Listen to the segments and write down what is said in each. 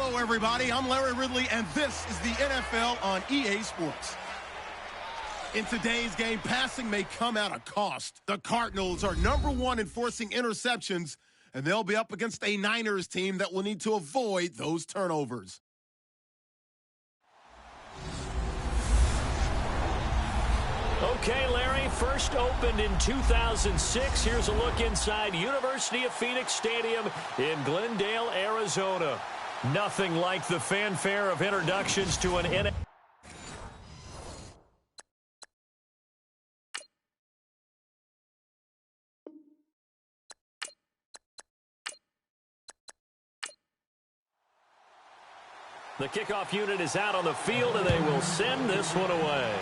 Hello, everybody. I'm Larry Ridley, and this is the NFL on EA Sports. In today's game, passing may come at a cost. The Cardinals are #1 in forcing interceptions, and they'll be up against a Niners team that will need to avoid those turnovers. Okay, Larry, first opened in 2006. Here's a look inside University of Phoenix Stadium in Glendale, Arizona. Nothing like the fanfare of introductions to an NFL. The kickoff unit is out on the field, and they will send this one away.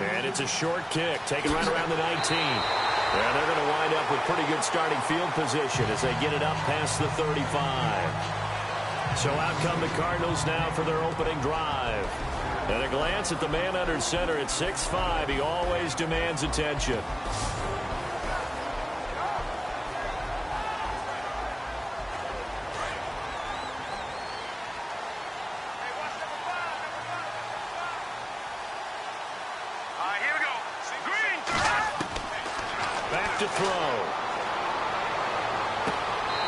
And it's a short kick, taken right around the 19. And they're going to wind up with pretty good starting field position as they get it up past the 35. So out come the Cardinals now for their opening drive. And a glance at the man under center at 6'5". He always demands attention. To throw.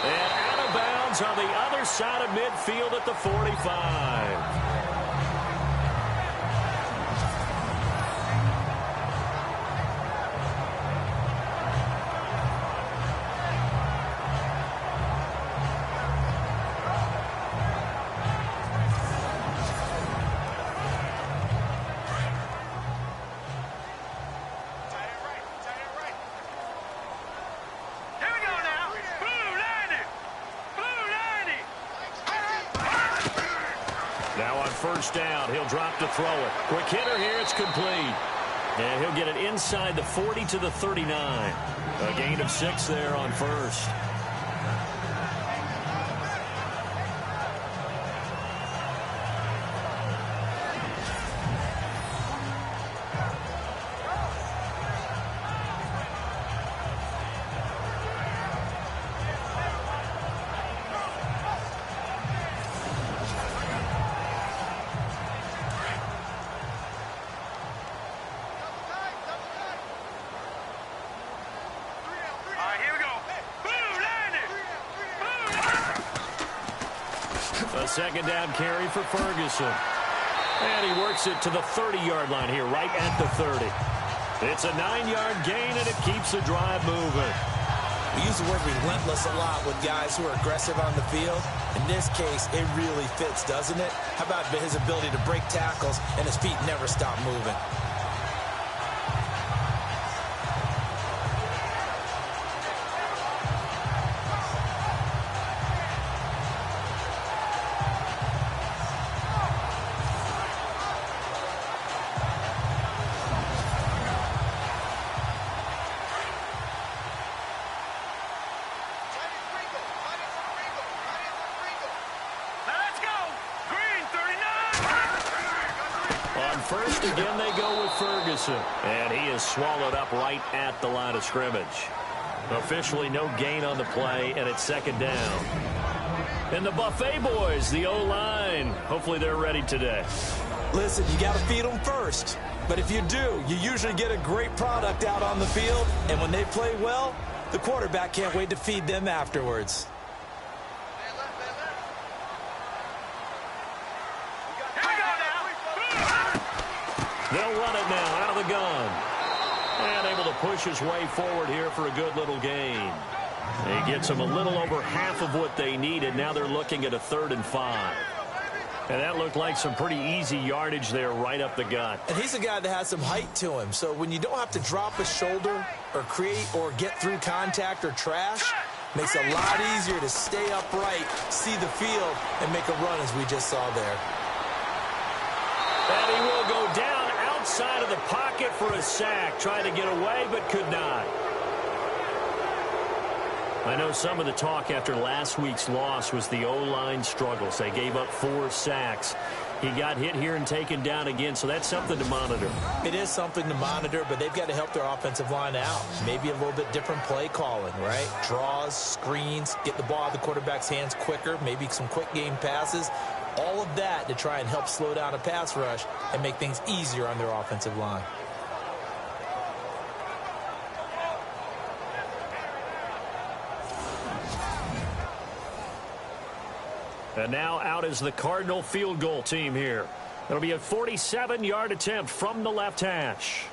And out of bounds on the other side of midfield at the 45. Now on first down, he'll drop to throw it. Quick hitter here, it's complete. And he'll get it inside the 40 to the 39. A gain of 6 there on first. A second down carry for Ferguson. And he works it to the 30-yard line here, right at the 30. It's a 9-yard gain, and it keeps the drive moving. We use the word relentless a lot with guys who are aggressive on the field. In this case, it really fits, doesn't it? How about his ability to break tackles and his feet never stop moving? First, again, they go with Ferguson. And he is swallowed up right at the line of scrimmage. Officially no gain on the play, and it's second down. And the Buffet boys, the O-line, hopefully they're ready today. Listen, you got to feed them first. But if you do, you usually get a great product out on the field. And when they play well, the quarterback can't wait to feed them afterwards. They'll run it now out of the gun. And able to push his way forward here for a good little gain. He gets them a little over half of what they needed. Now they're looking at a 3rd and 5. And that looked like some pretty easy yardage there right up the gut. And he's a guy that has some height to him. So when you don't have to drop a shoulder or create or get through contact or trash, makes it a lot easier to stay upright, see the field, and make a run as we just saw there. And he will go down outside of the pocket for a sack. Trying to get away, but could not. I know some of the talk after last week's loss was the O-line struggles. They gave up 4 sacks. He got hit here and taken down again, so that's something to monitor. It is something to monitor, but they've got to help their offensive line out. Maybe a little bit different play calling, right? Draws, screens, get the ball out of the quarterback's hands quicker, maybe some quick game passes. All of that to try and help slow down a pass rush and make things easier on their offensive line. And now out is the Cardinal field goal team here. It'll be a 47-yard attempt from the left hash.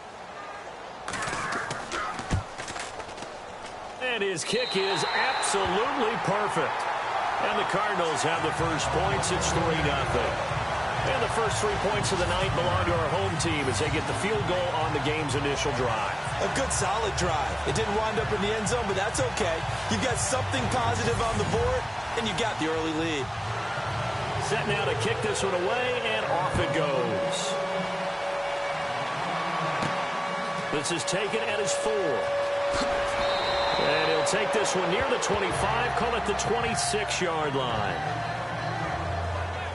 And his kick is absolutely perfect. And the Cardinals have the first points. It's 3-0. And the first 3 points of the night belong to our home team as they get the field goal on the game's initial drive. A good, solid drive. It didn't wind up in the end zone, but that's okay. You've got something positive on the board, and you got the early lead. Set now to kick this one away, and off it goes. This is taken at his 4. And he'll take this one near the 25, call it the 26-yard line.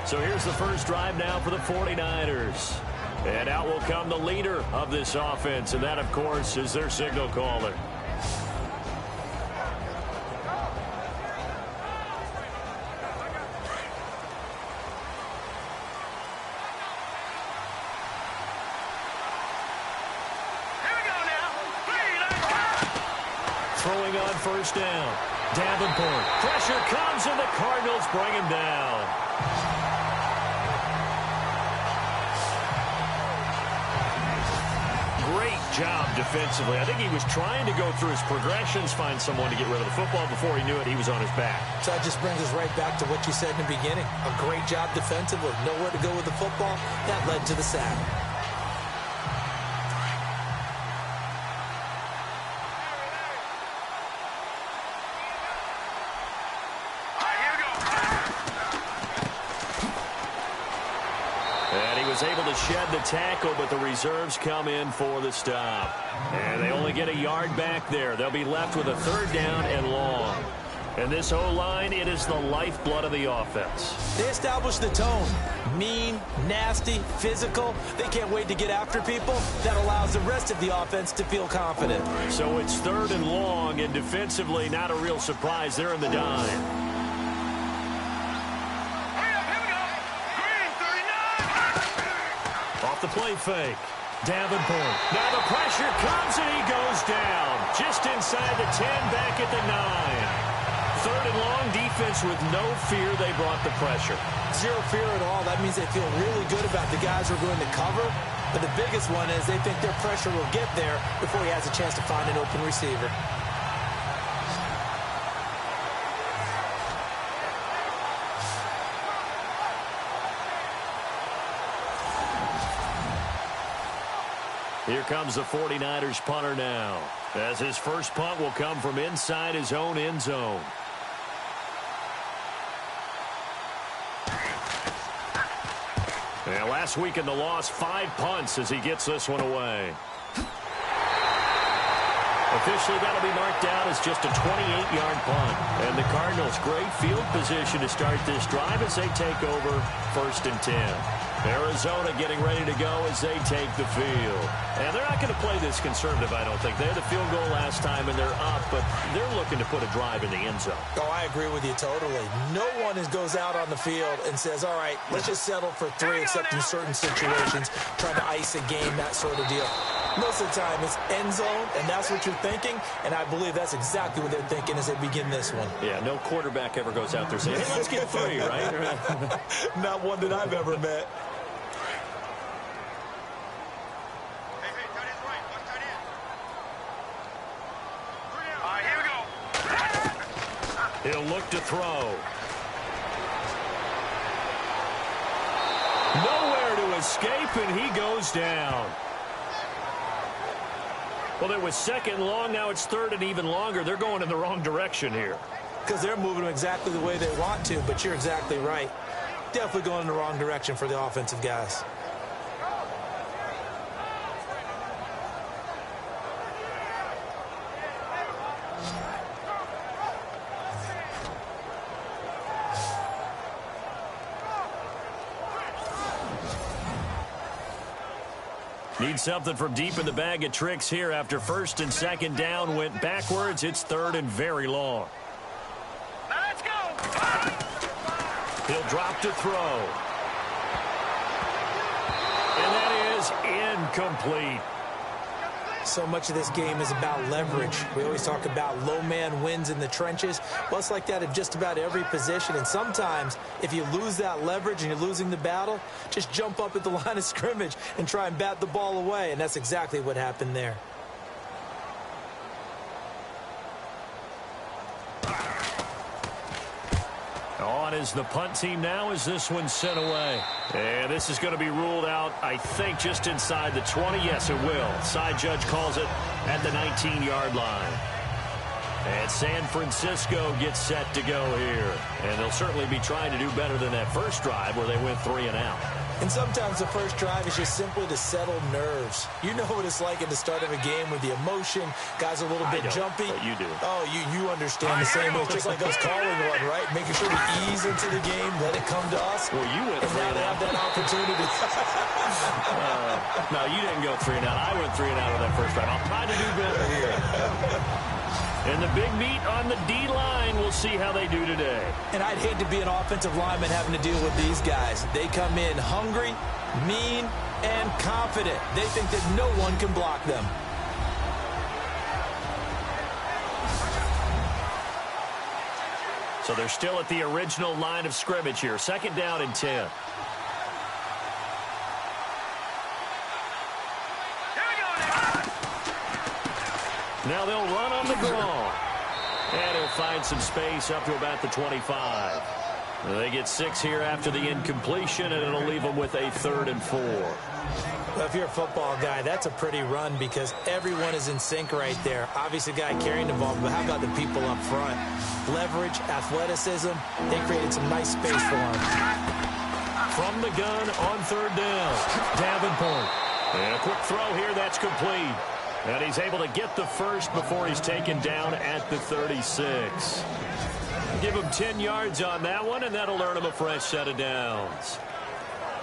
So here's the first drive now for the 49ers. And out will come the leader of this offense, and that, of course, is their signal caller. Throwing on first down. Davenport. Pressure comes, and the Cardinals bring him down. Great job defensively. I think he was trying to go through his progressions, find someone to get rid of the football. Before he knew it, he was on his back. So that just brings us right back to what you said in the beginning. A great job defensively. Nowhere to go with the football. That led to the sack. Able to shed the tackle, but the reserves come in for the stop. And they only get a yard back there. They'll be left with a 3rd down and long. And this O-line, it is the lifeblood of the offense. They establish the tone. Mean, nasty, physical. They can't wait to get after people. That allows the rest of the offense to feel confident. So it's 3rd and long, and defensively, not a real surprise. They're in the dime. Off the play fake. Davenport. Now the pressure comes, and he goes down. Just inside the 10, back at the 9. 3rd and long, defense with no fear. They brought the pressure. Zero fear at all. That means they feel really good about the guys who are going to cover. But the biggest one is they think their pressure will get there before he has a chance to find an open receiver. Here comes the 49ers punter now, as his first punt will come from inside his own end zone. And last week in the loss, 5 punts as he gets this one away. Officially, that'll be marked down as just a 28-yard punt. And the Cardinals, great field position to start this drive as they take over 1st and 10. Arizona getting ready to go as they take the field. And they're not going to play this conservative, I don't think. They had the field goal last time, and they're up, but they're looking to put a drive in the end zone. Oh, I agree with you totally. No one goes out on the field and says, all right, let's just settle for 3, except in certain situations, trying to ice a game, that sort of deal. Most of the time, it's end zone, and that's what you're thinking, and I believe that's exactly what they're thinking as they begin this one. Yeah, no quarterback ever goes out there saying, hey, let's get 3, right? Not one that I've ever met. He'll look to throw. Nowhere to escape, and he goes down. Well, it was 2nd long. Now it's 3rd and even longer. They're going in the wrong direction here. Because they're moving exactly the way they want to, but you're exactly right. Definitely going in the wrong direction for the offensive guys. Need something from deep in the bag of tricks here after first and second down went backwards. It's third and very long. Now let's go. He'll drop to throw. And that is incomplete. So much of this game is about leverage. We always talk about low man wins in the trenches. Well, it's like that in just about every position. And sometimes, if you lose that leverage and you're losing the battle, just jump up at the line of scrimmage and try and bat the ball away. And that's exactly what happened there. On is the punt team now as this one's sent away. And this is going to be ruled out, I think, just inside the 20. Yes, it will. Side judge calls it at the 19-yard line. And San Francisco gets set to go here. And they'll certainly be trying to do better than that first drive where they went 3 and out. And sometimes the first drive is just simply to settle nerves. You know what it's like at the start of a game with the emotion. Guys are a little bit jumpy. But you do. Oh, you understand the same way. It's just like us calling one, right? Making sure we ease into the game, let it come to us. Well, you went 3 and now and they out. have that opportunity. No, you didn't go 3 and out. I went 3 and out on that first drive. I'll try to do better here. And the big meat on the D-line. We'll see how they do today. And I'd hate to be an offensive lineman having to deal with these guys. They come in hungry, mean, and confident. They think that no one can block them. So they're still at the original line of scrimmage here. Second down and 10. Now they'll run on the draw. And he'll find some space up to about the 25. They get 6 here after the incompletion, and it'll leave them with a 3rd and 4. Well, if you're a football guy, that's a pretty run because everyone is in sync right there. Obviously, the guy carrying the ball, but how about the people up front? Leverage, athleticism, they created some nice space for him. From the gun on 3rd down, Davenport. And a quick throw here, that's complete. And he's able to get the first before he's taken down at the 36. Give him 10 yards on that one, and that'll earn him a fresh set of downs.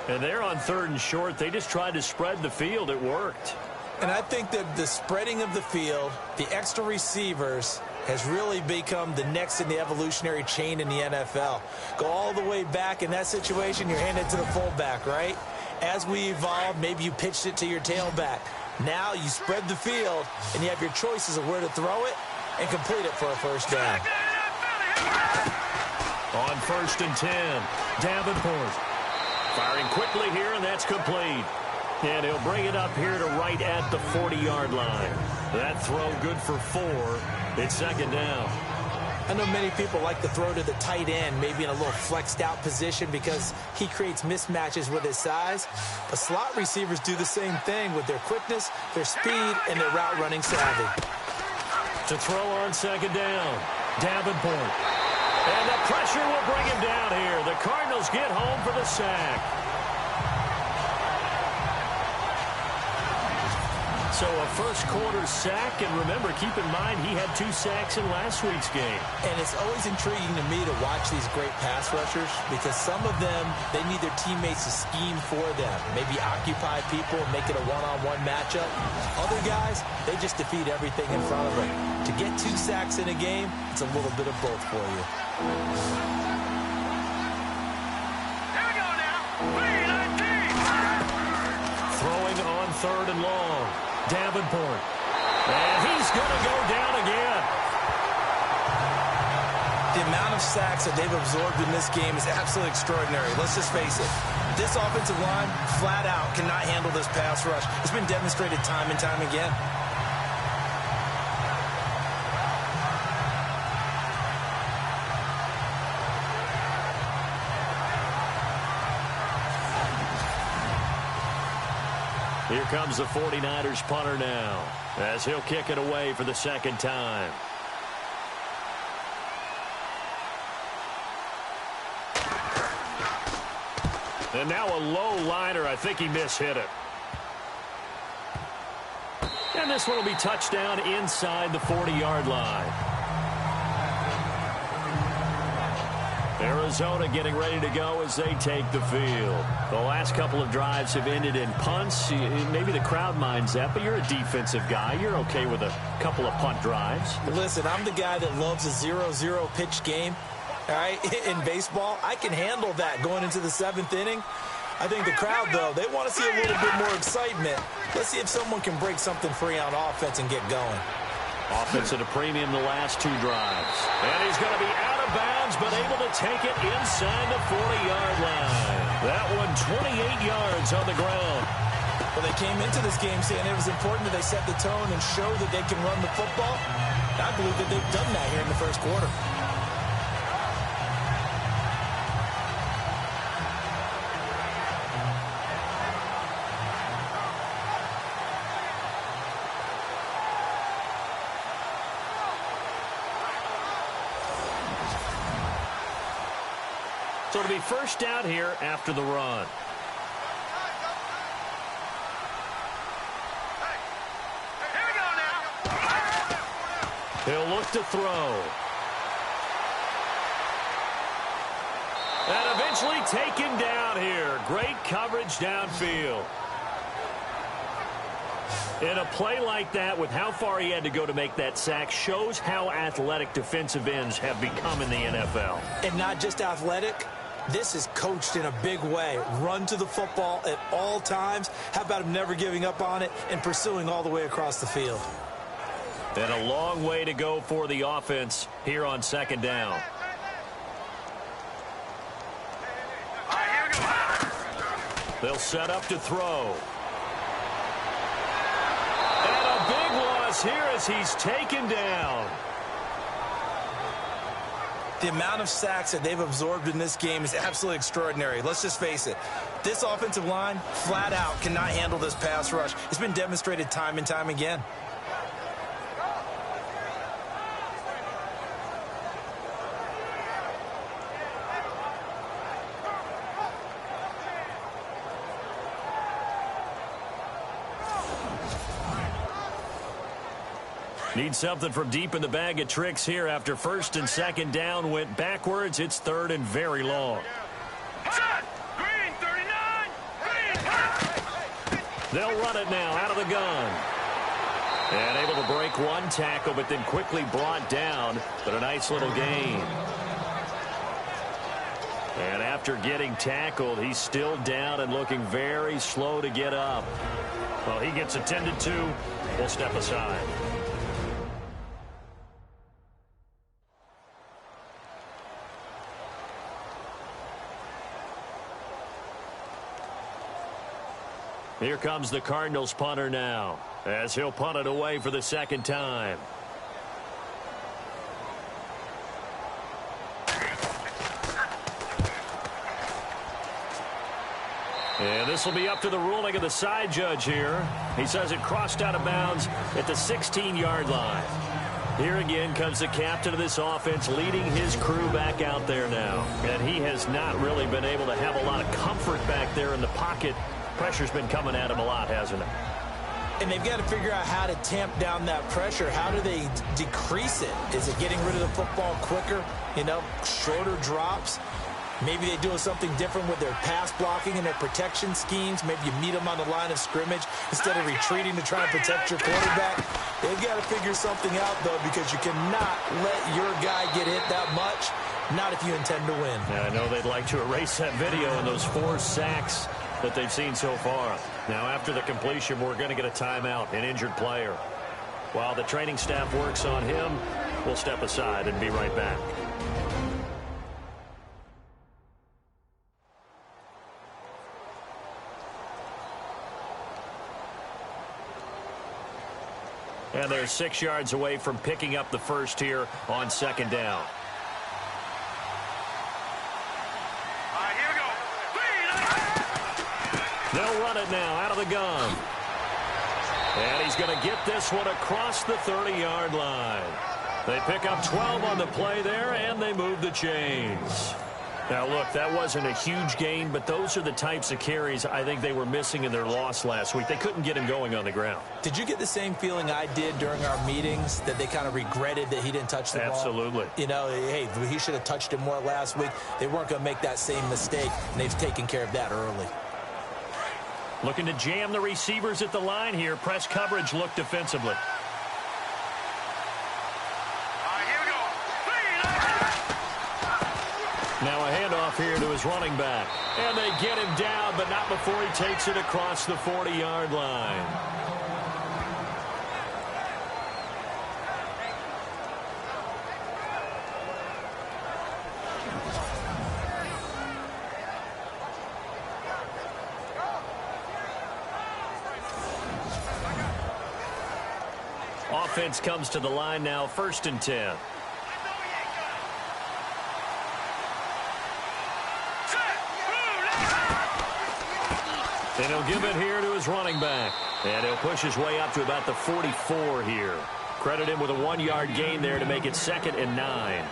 And they're on 3rd and short. They just tried to spread the field. It worked. And I think that the spreading of the field, the extra receivers, has really become the next in the evolutionary chain in the NFL. Go all the way back in that situation, you're handed to the fullback, right? As we evolve, maybe you pitched it to your tailback. Now you spread the field, and you have your choices of where to throw it and complete it for a first down. On 1st and 10, Davenport. Firing quickly here, and that's complete. And he'll bring it up here to right at the 40-yard line. That throw good for 4. It's 2nd down. I know many people like to throw to the tight end, maybe in a little flexed out position because he creates mismatches with his size. But slot receivers do the same thing with their quickness, their speed, and their route running savvy. To throw on 2nd down, Davenport. And the pressure will bring him down here. The Cardinals get home for the sack. So a first quarter sack, and remember, keep in mind, he had 2 sacks in last week's game. And it's always intriguing to me to watch these great pass rushers because some of them, they need their teammates to scheme for them. Maybe occupy people and make it a one-on-one matchup. Other guys, they just defeat everything in front of them. To get 2 sacks in a game, it's a little bit of both for you. Here we go now. 3-19. Throwing on 3rd and long. Davenport. And he's going to go down again. The amount of sacks that they've absorbed in this game is absolutely extraordinary. Let's just face it. This offensive line, flat out, cannot handle this pass rush. It's been demonstrated time and time again. Here comes the 49ers punter now, as he'll kick it away for the 2nd time. And now a low liner. I think he mishit it. And this one will be touchdown inside the 40-yard line. Arizona getting ready to go as they take the field. The last couple of drives have ended in punts. Maybe the crowd minds that, but you're a defensive guy. You're okay with a couple of punt drives. Listen, I'm the guy that loves a 0-0 pitch game. All right, in baseball, I can handle that going into the 7th inning. I think the crowd, though, they want to see a little bit more excitement. Let's see if someone can break something free on offense and get going. Offense at a premium the last 2 drives. And he's going to be out of bounds, but able to take it inside the 40-yard line. That one 28 yards on the ground. Well, they came into this game saying it was important that they set the tone and show that they can run the football. I believe that they've done that here in the first quarter. So it'll be first down here after the run. Here we go now. He'll look to throw. And eventually taken down here. Great coverage downfield. In a play like that, with how far he had to go to make that sack, shows how athletic defensive ends have become in the NFL. And not just athletic. This is coached in a big way. Run to the football at all times. How about him never giving up on it and pursuing all the way across the field? And a long way to go for the offense here on second down. All right, here we go. They'll set up to throw. And a big loss here as he's taken down. The amount of sacks that they've absorbed in this game is absolutely extraordinary. Let's just face it. This offensive line, flat out, cannot handle this pass rush. It's been demonstrated time and time again. Need something from deep in the bag of tricks here after first and second down went backwards. It's third and very long. Set. Green, 39. Green. They'll run it now out of the gun. And able to break one tackle, but then quickly brought down. But a nice little gain. And after getting tackled, he's still down and looking very slow to get up. Well, he gets attended to. We'll step aside. Here comes the Cardinals punter now, as he'll punt it away for the second time. And this will be up to the ruling of the side judge here. He says it crossed out of bounds at the 16-yard line. Here again comes the captain of this offense leading his crew back out there now. And he has not really been able to have a lot of comfort back there in the pocket. Pressure's been coming at him a lot, hasn't it? And they've got to figure out how to tamp down that pressure. How do they decrease it? Is it getting rid of the football quicker? You know, shorter drops? Maybe they do something different with their pass blocking and their protection schemes. Maybe you meet them on the line of scrimmage instead of retreating to try and protect your quarterback. They've got to figure something out, though, because you cannot let your guy get hit that much, not if you intend to win. Yeah, I know they'd like to erase that video and those 4 sacks that they've seen so far. Now, after the completion, we're going to get a timeout, an injured player. While the training staff works on him, we'll step aside and be right back. And they're 6 yards away from picking up the first here on second down. They'll run it now out of the gun. And he's going to get this one across the 30-yard line. They pick up 12 on the play there, and they move the chains. Now, look, that wasn't a huge gain, but those are the types of carries I think they were missing in their loss last week. They couldn't get him going on the ground. Did you get the same feeling I did during our meetings, that they kind of regretted that he didn't touch the ball? Absolutely. You know, hey, he should have touched it more last week. They weren't going to make that same mistake, and they've taken care of that early. Looking to jam the receivers at the line here. Press coverage look defensively. Now a handoff here to his running back. And they get him down, but not before he takes it across the 40-yard line. Offense comes to the line now, 1st and 10. And he'll give it here to his running back. And he'll push his way up to about the 44 here. Credit him with a 1-yard gain there to make it 2nd and 9.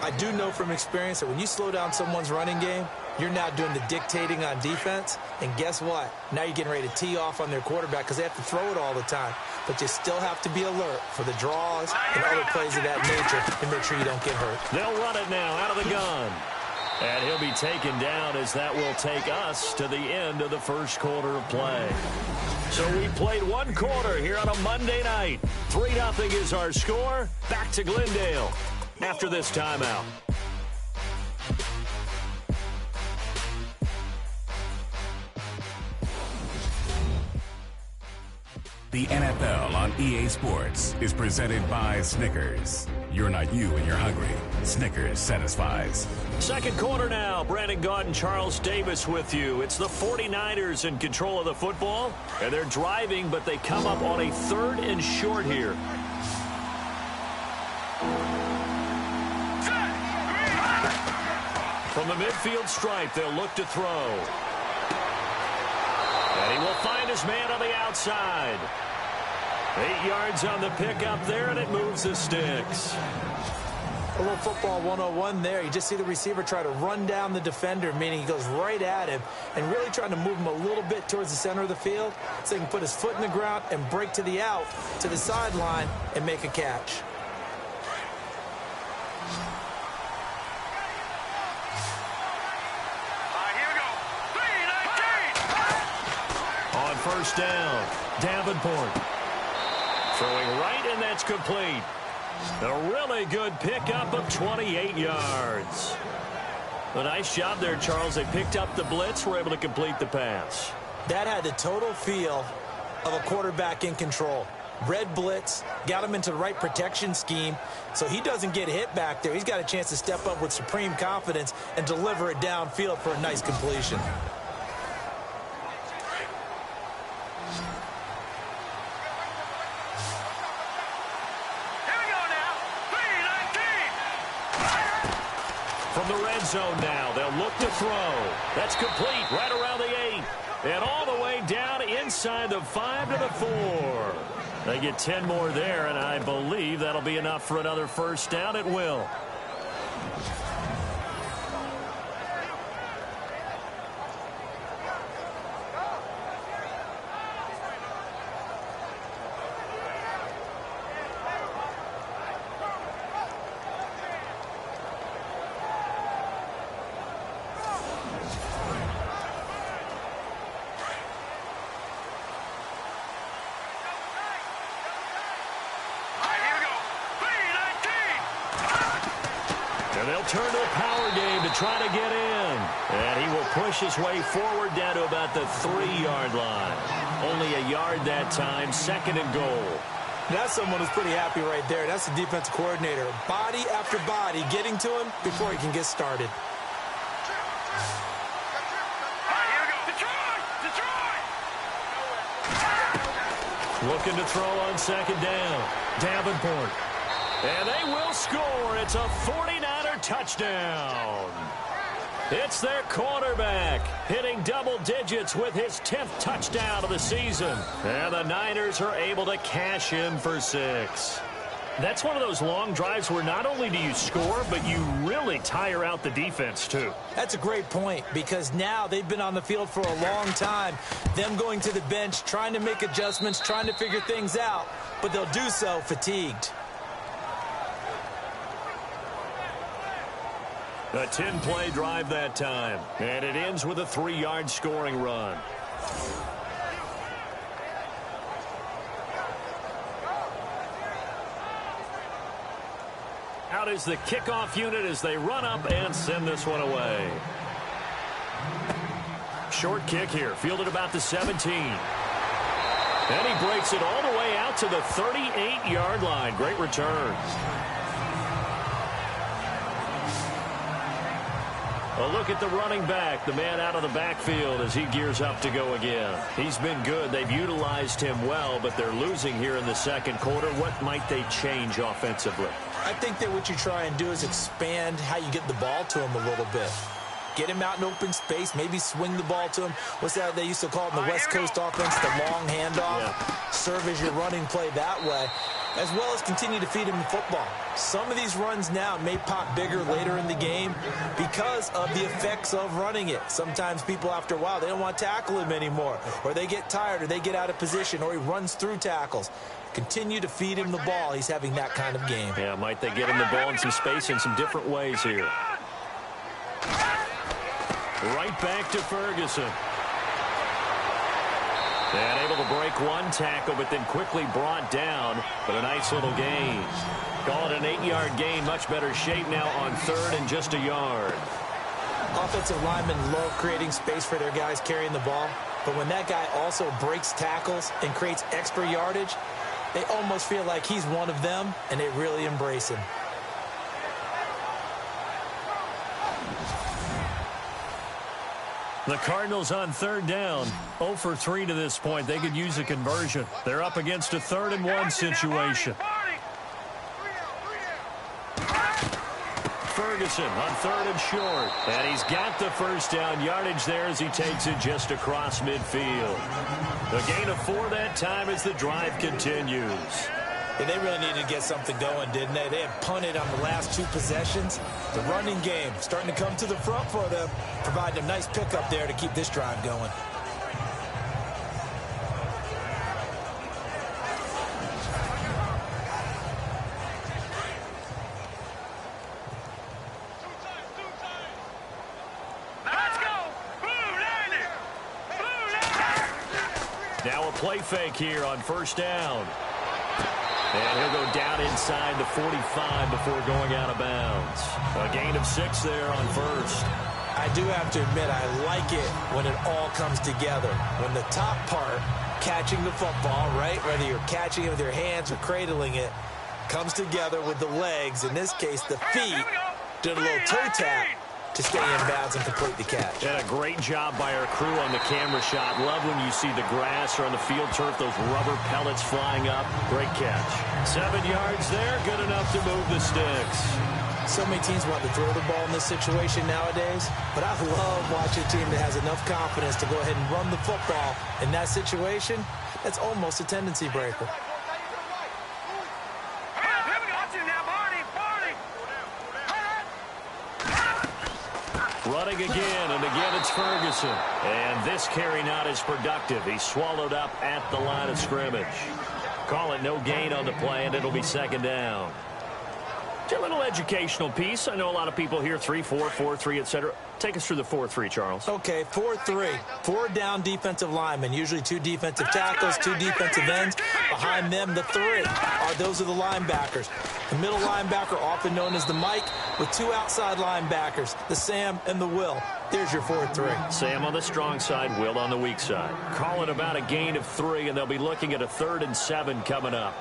I do know from experience that when you slow down someone's running game, you're now doing the dictating on defense. And guess what? Now you're getting ready to tee off on their quarterback because they have to throw it all the time. But you still have to be alert for the draws and other plays of that nature to make sure you don't get hurt. They'll run it now out of the gun. And he'll be taken down as that will take us to the end of the first quarter of play. So we played 1 quarter here on a Monday night. 3-0 is our score. Back to Glendale after this timeout. The NFL on EA Sports is presented by Snickers. You're not you when you're hungry. Snickers satisfies. Second quarter now. Brandon Gaudin, Charles Davis with you. It's the 49ers in control of the football. And they're driving, but they come up on a 3rd and short here. From the midfield stripe, they'll look to throw. And he will find his man on the outside. 8 yards on the pickup there, and it moves the sticks. A little football 101 there. You just see the receiver try to run down the defender, meaning he goes right at him and really trying to move him a little bit towards the center of the field so he can put his foot in the ground and break to the out, to the sideline, and make a catch. On 1st down, Davenport. Throwing right, and that's complete. A really good pickup of 28 yards. A nice job there, Charles. They picked up the blitz, were able to complete the pass. That had the total feel of a quarterback in control. Red blitz, got him into the right protection scheme, so he doesn't get hit back there. He's got a chance to step up with supreme confidence and deliver it downfield for a nice completion. From the red zone now, they'll look to throw. That's complete right around the 8. And all the way down inside the 5 to the 4. They get 10 more there, and I believe that'll be enough for another 1st down. It will. Turn to a power game to try to get in. And he will push his way forward down to about the 3-yard line. Only a yard that time, 2nd and goal. That's someone who's pretty happy right there. That's the defensive coordinator. Body after body getting to him before he can get started. Looking to throw on 2nd down. Davenport. And they will score. It's a 49er touchdown. It's their quarterback hitting double digits with his 10th touchdown of the season. And the Niners are able to cash in for 6. That's one of those long drives where not only do you score, but you really tire out the defense, too. That's a great point, because now they've been on the field for a long time. Them going to the bench, trying to make adjustments, trying to figure things out, but they'll do so fatigued. A 10-play drive that time, and it ends with a 3-yard scoring run. Out is the kickoff unit as they run up and send this one away. Short kick here, fielded about the 17. And he breaks it all the way out to the 38-yard line. Great return. A look at the running back, the man out of the backfield as he gears up to go again. He's been good. They've utilized him well, but they're losing here in the second quarter. What might they change offensively? I think that what you try and do is expand how you get the ball to him a little bit. Get him out in open space, maybe swing the ball to him. What's that they used to call it in the West Coast offense, the long handoff? Yeah. Serve as your running play that way, as well as continue to feed him the football. Some of these runs now may pop bigger later in the game because of the effects of running it. Sometimes people, after a while, they don't want to tackle him anymore, or they get tired, or they get out of position, or he runs through tackles. Continue to feed him the ball. He's having that kind of game. Yeah, might they get him the ball in some space in some different ways here. Right back to Ferguson. And able to break one tackle, but then quickly brought down. But a nice little gain. Call it an 8-yard gain. Much better shape now on 3rd and just a yard. Offensive linemen love creating space for their guys carrying the ball. But when that guy also breaks tackles and creates extra yardage, they almost feel like he's one of them, and they really embrace him. The Cardinals on 3rd down, 0 for 3 to this point. They could use a conversion. They're up against a 3rd and 1 situation. Ferguson on 3rd and short. And he's got the first down yardage there as he takes it just across midfield. A gain of 4 that time as the drive continues. And they really needed to get something going, didn't they? They had punted on the last 2 possessions. The running game starting to come to the front for them, providing a nice pickup there to keep this drive going. Now a play fake here on 1st down. And he'll go down inside the 45 before going out of bounds. A gain of 6 there on 1st. I do have to admit, I like it when it all comes together. When the top part, catching the football, right, whether you're catching it with your hands or cradling it, comes together with the legs, in this case the feet, did a little toe tap to stay in bounds and complete the catch. And a great job by our crew on the camera shot. Love when you see the grass or on the field turf, those rubber pellets flying up. Great catch. 7 yards there, good enough to move the sticks. So many teams want to throw the ball in this situation nowadays, but I love watching a team that has enough confidence to go ahead and run the football. In that situation, that's almost a tendency breaker. Running again, and again it's Ferguson. And this carry not as productive. He's swallowed up at the line of scrimmage. Call it no gain on the play, and it'll be 2nd down. A little educational piece. I know a lot of people hear 3-4, 4-3, etc. Take us through the 4-3, Charles. Okay, 4-3. 4 down defensive linemen, usually 2 defensive tackles, 2 defensive ends. Behind them, the 3 those are the linebackers. The middle linebacker, often known as the Mike, with 2 outside linebackers, the Sam and the Will. There's your 4-3. Sam on the strong side, Will on the weak side. Call it about a gain of 3, and they'll be looking at a 3rd and 7 coming up.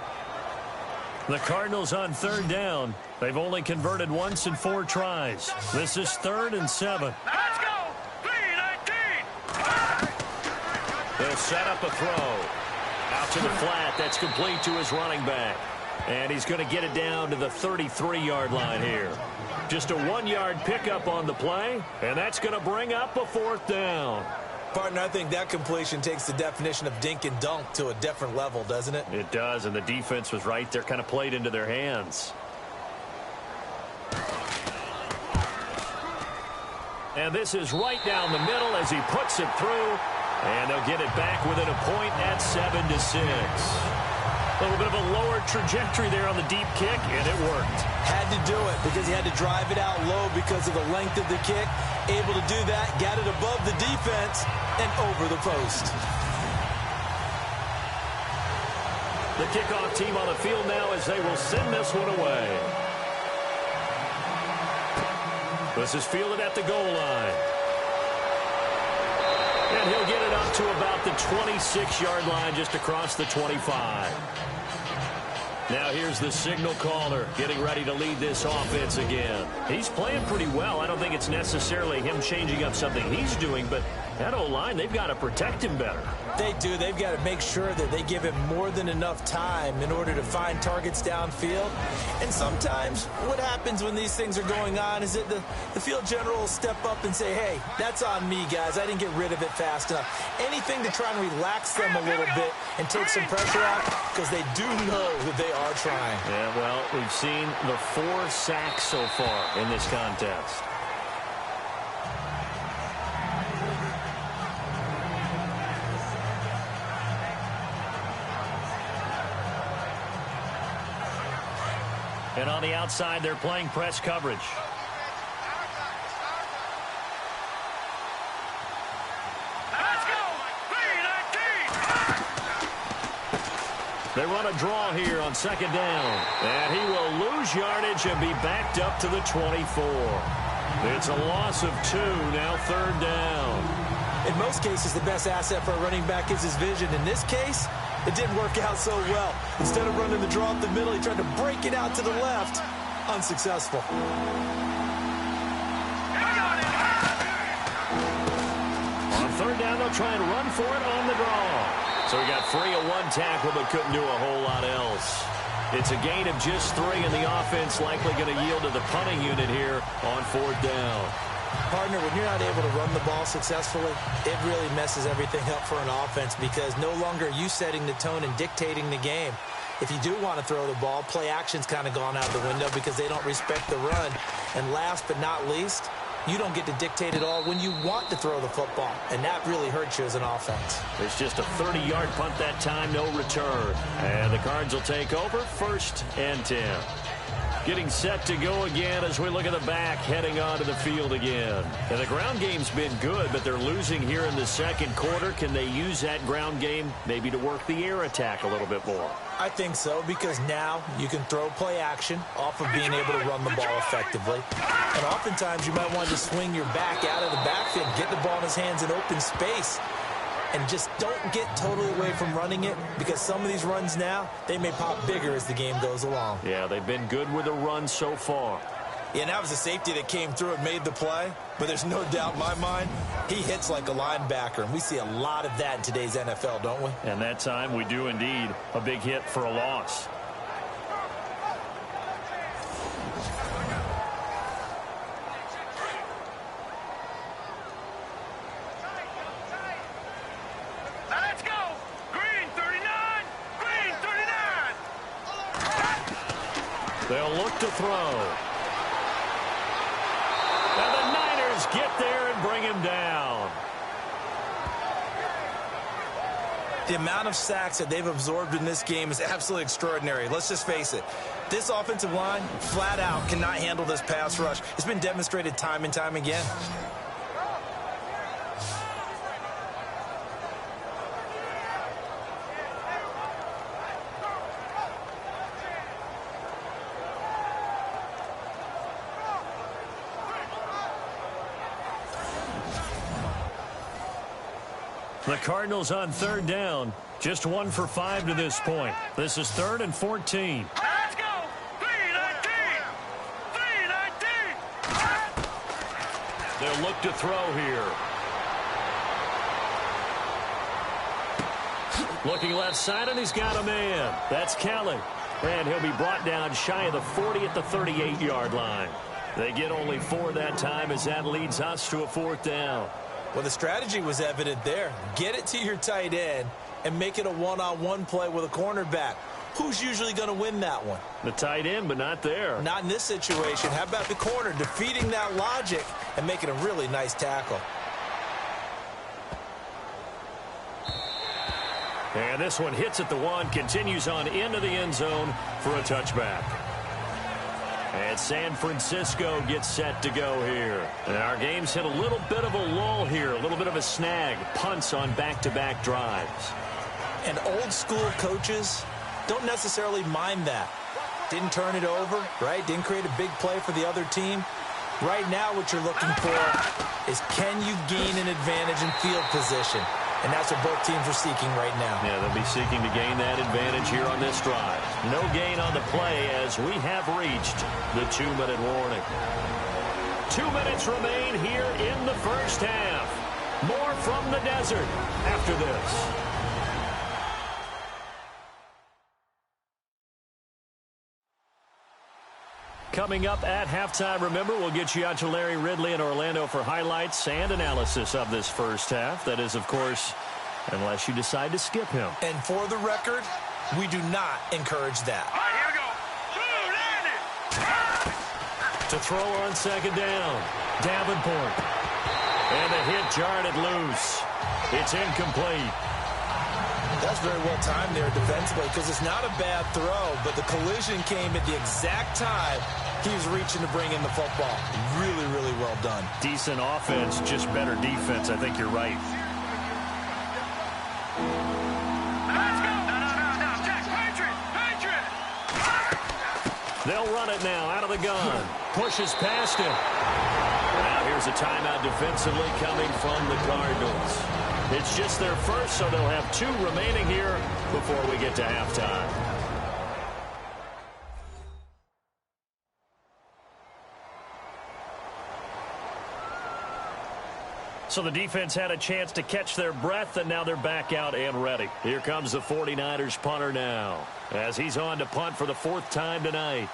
The Cardinals on 3rd down. They've only converted once in 4 tries. This is 3rd and 7. Let's go! 3-19! They'll set up a throw. Out to the flat. That's complete to his running back. And he's going to get it down to the 33-yard line here. Just a 1-yard pickup on the play, and that's going to bring up a 4th down. Partner, I think that completion takes the definition of dink and dunk to a different level, doesn't it? It does, and the defense was right there, kind of played into their hands. And this is right down the middle as he puts it through. And they'll get it back within a point at 7-6. A little bit of a lower trajectory there on the deep kick, and it worked. Had to do it because he had to drive it out low because of the length of the kick. Able to do that, got it above the defense, and over the post. The kickoff team on the field now as they will send this one away. This is fielded at the goal line. And he'll get it up to about the 26-yard line, just across the 25. Now here's the signal caller getting ready to lead this offense again. He's playing pretty well. I don't think it's necessarily him changing up something he's doing, but that O-line, they've got to protect him better. They do. They've got to make sure that they give him more than enough time in order to find targets downfield. And sometimes what happens when these things are going on is that the field general will step up and say, hey, that's on me, guys. I didn't get rid of it fast enough. Anything to try and relax them a little bit and take some pressure off because they do know that they are trying. Yeah, well, we've seen the 4 sacks so far in this contest. And on the outside, they're playing press coverage. Let's go! 3-19! They run a draw here on second down. And he will lose yardage and be backed up to the 24. It's a loss of 2, now third down. In most cases, the best asset for a running back is his vision. In this case, it didn't work out so well. Instead of running the draw up the middle, he tried to break it out to the left. Unsuccessful. On third down, they'll try and run for it on the draw. So he got free of 1 tackle, but couldn't do a whole lot else. It's a gain of just 3, and the offense likely going to yield to the punting unit here on fourth down. Partner, when you're not able to run the ball successfully, it really messes everything up for an offense because no longer are you setting the tone and dictating the game. If you do want to throw the ball, play action's kind of gone out the window because they don't respect the run. And last but not least, you don't get to dictate it all when you want to throw the football, and that really hurts you as an offense. It's just a 30-yard punt that time, no return. And the Cards will take over, 1st and 10. Getting set to go again as we look at the back, heading onto the field again. And the ground game's been good, but they're losing here in the second quarter. Can they use that ground game maybe to work the air attack a little bit more? I think so, because now you can throw play action off of being able to run the ball effectively. And oftentimes you might want to swing your back out of the backfield, get the ball in his hands in open space. And just don't get totally away from running it because some of these runs now, they may pop bigger as the game goes along. Yeah, they've been good with the run so far. Yeah, and that was a safety that came through and made the play. But there's no doubt in my mind, he hits like a linebacker. And we see a lot of that in today's NFL, don't we? And that time we do indeed. A big hit for a loss. They'll look to throw. And the Niners get there and bring him down. The amount of sacks that they've absorbed in this game is absolutely extraordinary. Let's just face it. This offensive line, flat out, cannot handle this pass rush. It's been demonstrated time and time again. The Cardinals on third down. Just 1 for 5 to this point. This is 3rd and 14. Let's go! 3-19! 3-19! They'll look to throw here. Looking left side, and he's got a man. That's Kelly. And he'll be brought down shy of the 40 at the 38-yard line. They get only 4 that time as that leads us to a 4th down. Well, the strategy was evident there. Get it to your tight end and make it a one-on-one play with a cornerback. Who's usually going to win that one? The tight end, but not there. Not in this situation. How about the corner defeating that logic and making a really nice tackle? And this one hits at the 1, continues on into the end zone for a touchback. And San Francisco gets set to go here. And our game's hit a little bit of a lull here, a little bit of a snag. Punts on back-to-back drives. And old-school coaches don't necessarily mind that. Didn't turn it over, right? Didn't create a big play for the other team. Right now what you're looking for is, can you gain an advantage in field position? And that's what both teams are seeking right now. Yeah, they'll be seeking to gain that advantage here on this drive. No gain on the play as we have reached the 2-minute warning. 2 minutes remain here in the first half. More from the desert after this. Coming up at halftime, remember, we'll get you out to Larry Ridley in Orlando for highlights and analysis of this first half. That is, of course, unless you decide to skip him. And for the record, we do not encourage that. All right, here we go. To throw on second down, Davenport. And the hit jarred it loose. It's incomplete. That's very well timed there defensively because it's not a bad throw, but the collision came at the exact time he was reaching to bring in the football. Really, really well done. Decent offense, just better defense. I think you're right. Let's go. No. Jack, Patriot. They'll run it now out of the gun. Pushes past him. Now here's a timeout defensively coming from the Cardinals. It's just their first, so they'll have 2 remaining here before we get to halftime. So the defense had a chance to catch their breath, and now they're back out and ready. Here comes the 49ers punter now, as he's on to punt for the 4th time tonight.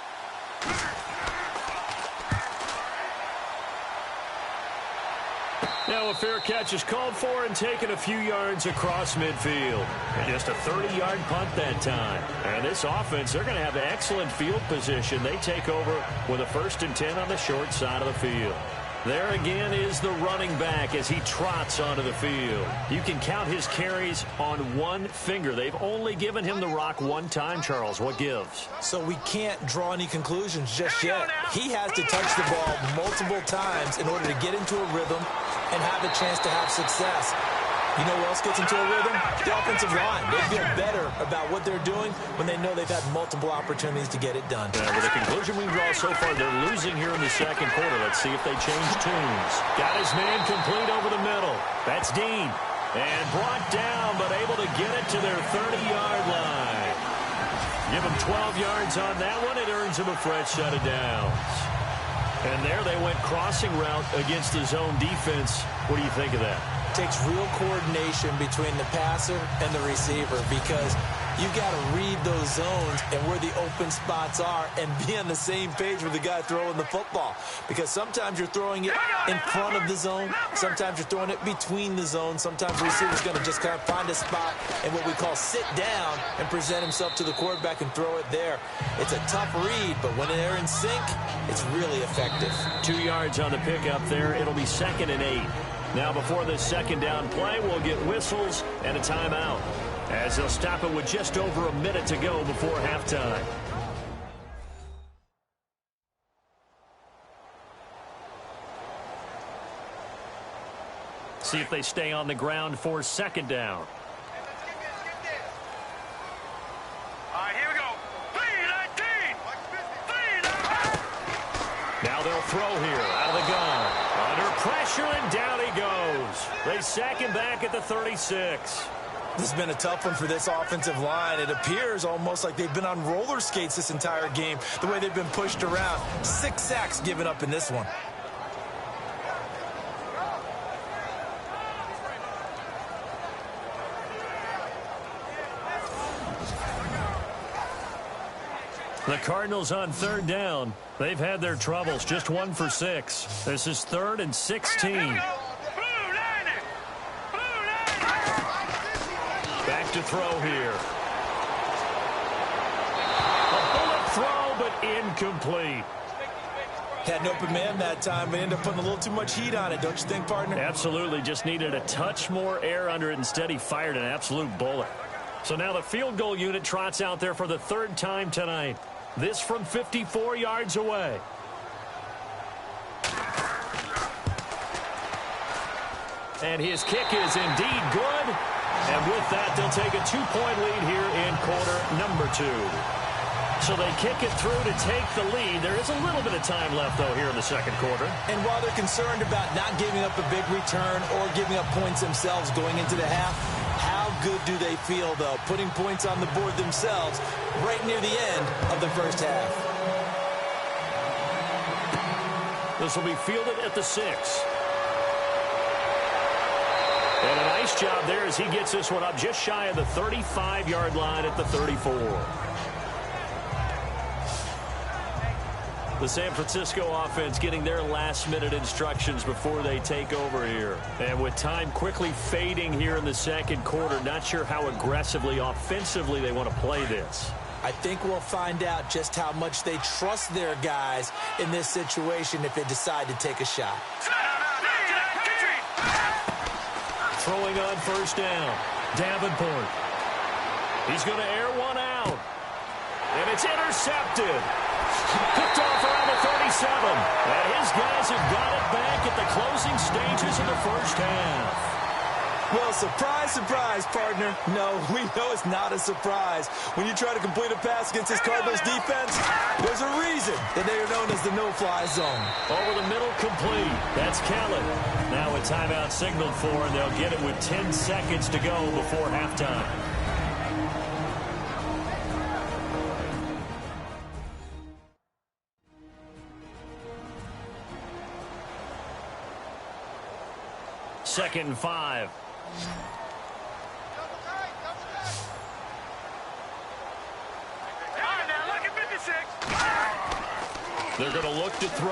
Now a fair catch is called for and taken a few yards across midfield. And just a 30-yard punt that time. And this offense, they're going to have excellent field position. They take over with a 1st and 10 on the short side of the field. There again is the running back as he trots onto the field. You can count his carries on one finger. They've only given him the rock one time, Charles. What gives? So we can't draw any conclusions just yet. He has to touch the ball multiple times in order to get into a rhythm and have a chance to have success. You know who else gets into a rhythm? The offensive line. They feel better about what they're doing when they know they've had multiple opportunities to get it done. With the conclusion we draw so far, they're losing here in the second quarter. Let's see if they change tunes. Got his man complete over the middle. That's Dean. And brought down, but able to get it to their 30-yard line. Give him 12 yards on that one. It earns him a fresh set of downs. And there they went crossing route against the zone defense. What do you think of that? Takes real coordination between the passer and the receiver because you got to read those zones and where the open spots are and be on the same page with the guy throwing the football. Because sometimes you're throwing it in front of the zone. Sometimes you're throwing it between the zones. Sometimes the receiver's going to just kind of find a spot and what we call sit down and present himself to the quarterback and throw it there. It's a tough read, but when they're in sync, it's really effective. 2 yards on the pickup there. It'll be 2nd and 8. Now before this second down play, we'll get whistles and a timeout, as they'll stop it with just over a minute to go before halftime. See if they stay on the ground for second down. All right, here we go. 3-19. Now they'll throw here out of the gun. Under pressure, and down he goes. They sack him back at the 36. This has been a tough one for this offensive line. It appears almost like they've been on roller skates this entire game, the way they've been pushed around. 6 sacks given up in this one. The Cardinals on 3rd down. They've had their troubles, just 1 for 6. This is 3rd and 16. left to throw here. A bullet throw, but incomplete. Had an open man that time, but ended up putting a little too much heat on it, don't you think, partner? Absolutely. Just needed a touch more air under it. Instead, he fired an absolute bullet. So now the field goal unit trots out there for the third time tonight. This from 54 yards away. And his kick is indeed good. And with that, they'll take a 2-point lead here in quarter number 2. So they kick it through to take the lead. There is a little bit of time left, though, here in the second quarter. And while they're concerned about not giving up a big return or giving up points themselves going into the half, how good do they feel, though, putting points on the board themselves right near the end of the first half? This will be fielded at the 6. And a nice job there as he gets this one up just shy of the 35-yard line at the 34. The San Francisco offense getting their last-minute instructions before they take over here. And with time quickly fading here in the second quarter, not sure how aggressively, offensively they want to play this. I think we'll find out just how much they trust their guys in this situation if they decide to take a shot. Throwing on first down, Davenport. He's going to air one out. And it's intercepted. Picked off around the 37. And his guys have got it back at the closing stages of the first half. Well, surprise, surprise, partner. No, we know it's not a surprise. When you try to complete a pass against this Cardinals defense, there's a reason that they are known as the no-fly zone. Over the middle, complete. That's Kellen. Now a timeout signaled for, and they'll get it with 10 seconds to go before halftime. Second and 5. They're going to look to throw.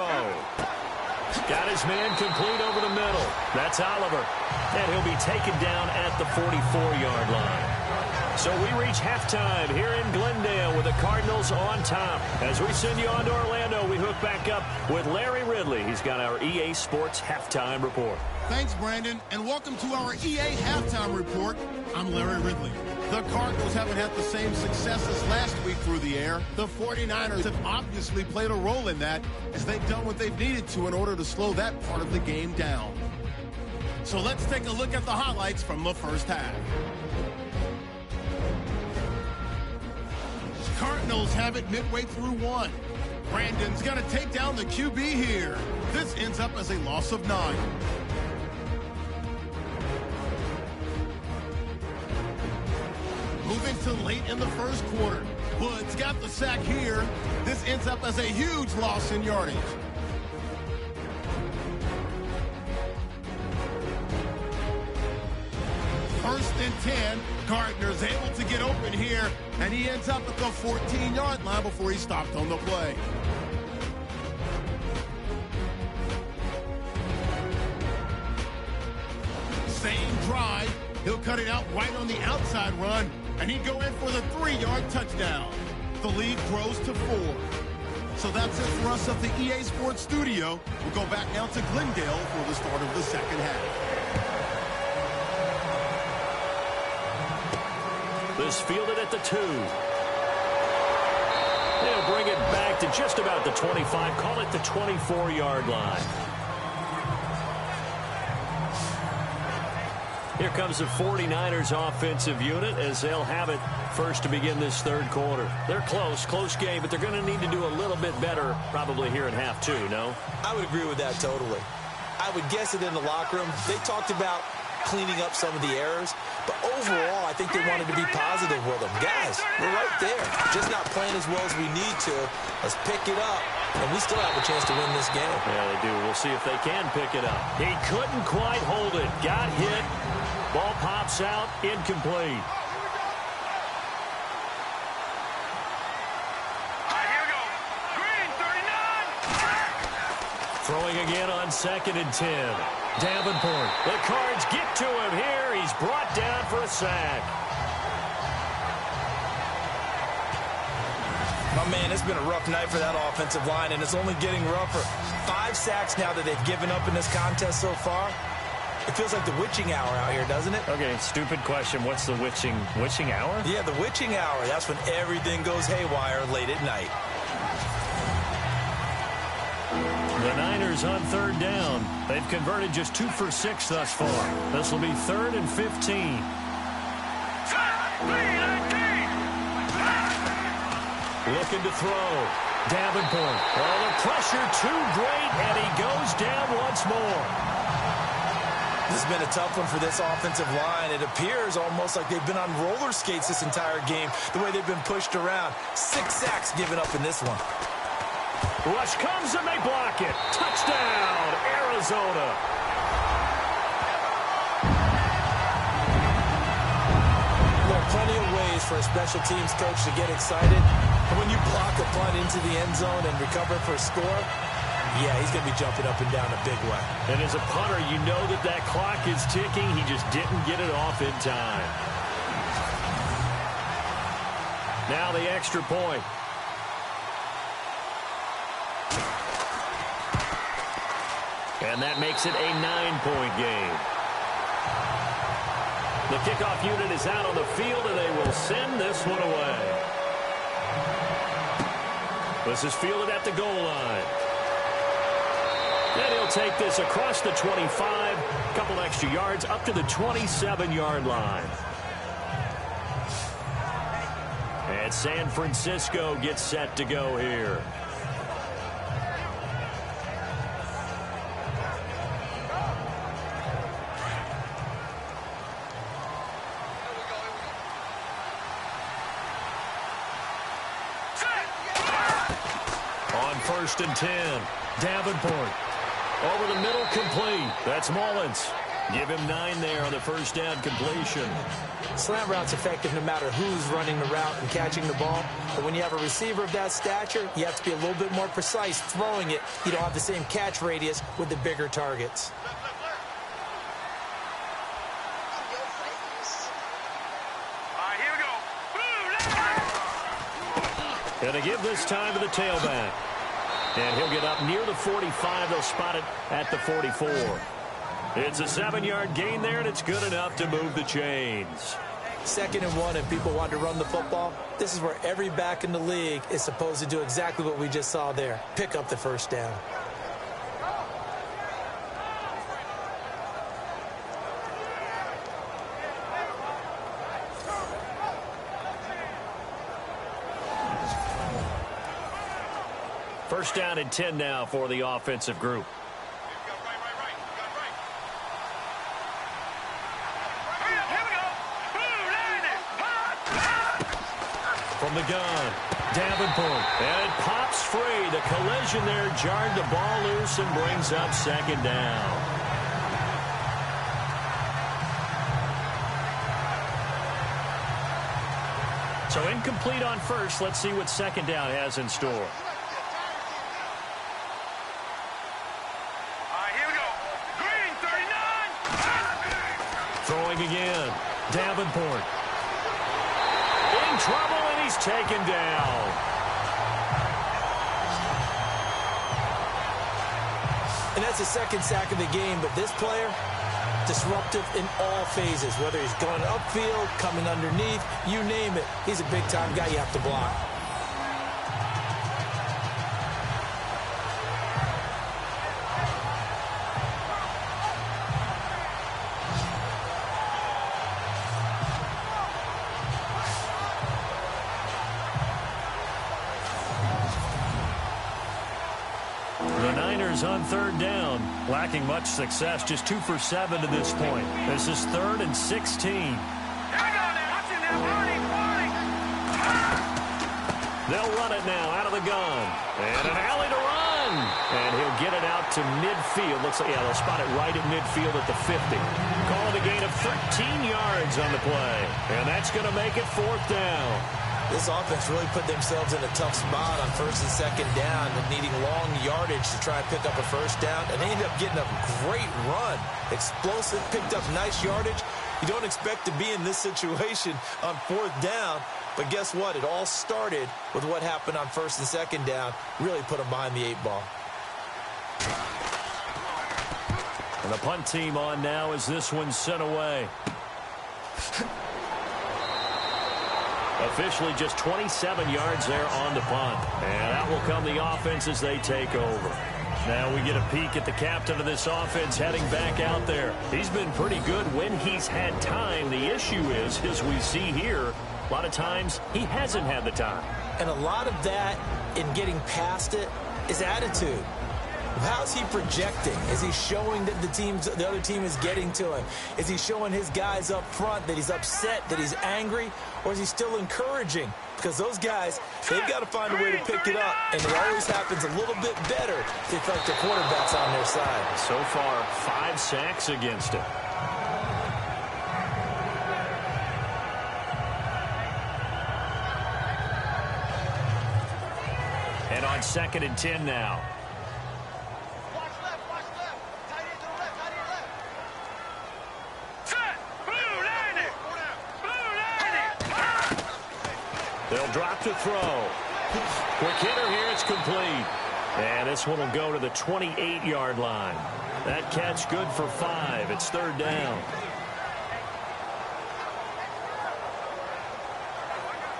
Got his man complete over the middle. That's Oliver. And he'll be taken down at the 44-yard line. So we reach halftime here in Glendale with the Cardinals on top. As we send you on to Orlando, we hook back up with Larry Ridley. He's got our EA Sports Halftime Report. Thanks, Brandon, and welcome to our EA Halftime Report. I'm Larry Ridley. The Cardinals haven't had the same success as last week through the air. The 49ers have obviously played a role in that as they've done what they've needed to in order to slow that part of the game down. So let's take a look at the highlights from the first half. Cardinals have it midway through one. Brandon's got to take down the QB here. This ends up as a loss of 9. Moving to late in the first quarter. Woods got the sack here. This ends up as a huge loss in yardage. First and 10. Gardner's able to get open here, and he ends up at the 14-yard line before he stopped on the play. Same drive. He'll cut it out right on the outside run, and he'd go in for the 3-yard touchdown. The lead grows to 4. So that's it for us at the EA Sports Studio. We'll go back now to Glendale for the start of the second half. This fielded at the 2. They'll bring it back to just about the 25. Call it the 24-yard line. Here comes the 49ers offensive unit as they'll have it first to begin this third quarter. They're close game, but they're going to need to do a little bit better probably here in half 2, no? I would agree with that totally. I would guess it in the locker room. They talked about cleaning up some of the errors, but overall, I think they wanted to be positive with them. Guys, we're right there. Just not playing as well as we need to. Let's pick it up, and we still have a chance to win this game. Yeah, they do. We'll see if they can pick it up. He couldn't quite hold it. Got hit. Ball pops out. Incomplete. Throwing again on 2nd and 10. Davenport. The Cards get to him here. He's brought down for a sack. Oh, man, it's been a rough night for that offensive line, and it's only getting rougher. 5 sacks now that they've given up in this contest so far. It feels like the witching hour out here, doesn't it? Okay, stupid question. What's the witching hour? Yeah, the witching hour. That's when everything goes haywire late at night. The Niners on 3rd down. They've converted just 2 for 6 thus far. This will be 3rd and 15. Looking to throw. Davenport. Oh, the pressure too great, and he goes down once more. This has been a tough one for this offensive line. It appears almost like they've been on roller skates this entire game, the way they've been pushed around. 6 sacks given up in this one. Rush comes and they block it. Touchdown, Arizona. There are plenty of ways for a special teams coach to get excited. And when you block a punt into the end zone and recover for a score, yeah, he's going to be jumping up and down a big way. And as a punter, you know that clock is ticking. He just didn't get it off in time. Now the extra point. And that makes it a 9-point game. The kickoff unit is out on the field, and they will send this one away. This is fielded at the goal line. And he'll take this across the 25, a couple extra yards, up to the 27-yard line. And San Francisco gets set to go here. On 1st and 10, Davenport. Over the middle, complete. That's Mullins. Give him 9 there on the first down completion. Slant route's effective no matter who's running the route and catching the ball. But when you have a receiver of that stature, you have to be a little bit more precise throwing it. You don't have the same catch radius with the bigger targets. Gonna give this time to the tailback. And he'll get up near the 45. They'll spot it at the 44. It's a 7-yard gain there, and it's good enough to move the chains. 2nd and 1, and people want to run the football. This is where every back in the league is supposed to do exactly what we just saw there. Pick up the first down. First down and 10 now for the offensive group. From the gun, Davenport, and it pops free. The collision there jarred the ball loose and brings up 2nd down. So incomplete on first. Let's see what 2nd down has in store. Throwing again, Davenport. In trouble, and he's taken down. And that's the 2nd sack of the game, but this player, disruptive in all phases, whether he's going upfield, coming underneath, you name it. He's a big-time guy you have to block. On 3rd down, lacking much success, just 2 for 7 to this point. This is 3rd and 16. They'll run it now out of the gun. And an alley to run. And he'll get it out to midfield. Looks like, yeah, they'll spot it right at midfield at the 50. Call it a gain of 13 yards on the play. And that's going to make it 4th down. This offense really put themselves in a tough spot on 1st and 2nd down and needing long yardage to try and pick up a first down. And they ended up getting a great run. Explosive, picked up nice yardage. You don't expect to be in this situation on 4th down, but guess what? It all started with what happened on 1st and 2nd down. Really put them behind the 8 ball. And the punt team on now as this one's sent away. Officially just 27 yards there on the punt. And out will come the offense as they take over. Now we get a peek at the captain of this offense heading back out there. He's been pretty good when he's had time. The issue is, as we see here, a lot of times he hasn't had the time. And a lot of that in getting past it is attitude. How's he projecting? Is he showing that the other team is getting to him? Is he showing his guys up front that he's upset, that he's angry? Or is he still encouraging? Because those guys, they've got to find a way to pick it up. And it always happens a little bit better if they feel like the quarterback's on their side. So far, 5 sacks against him. And on 2nd and 10 now. They'll drop to throw. Quick hitter here. It's complete. And this one will go to the 28-yard line. That catch good for 5. It's 3rd down.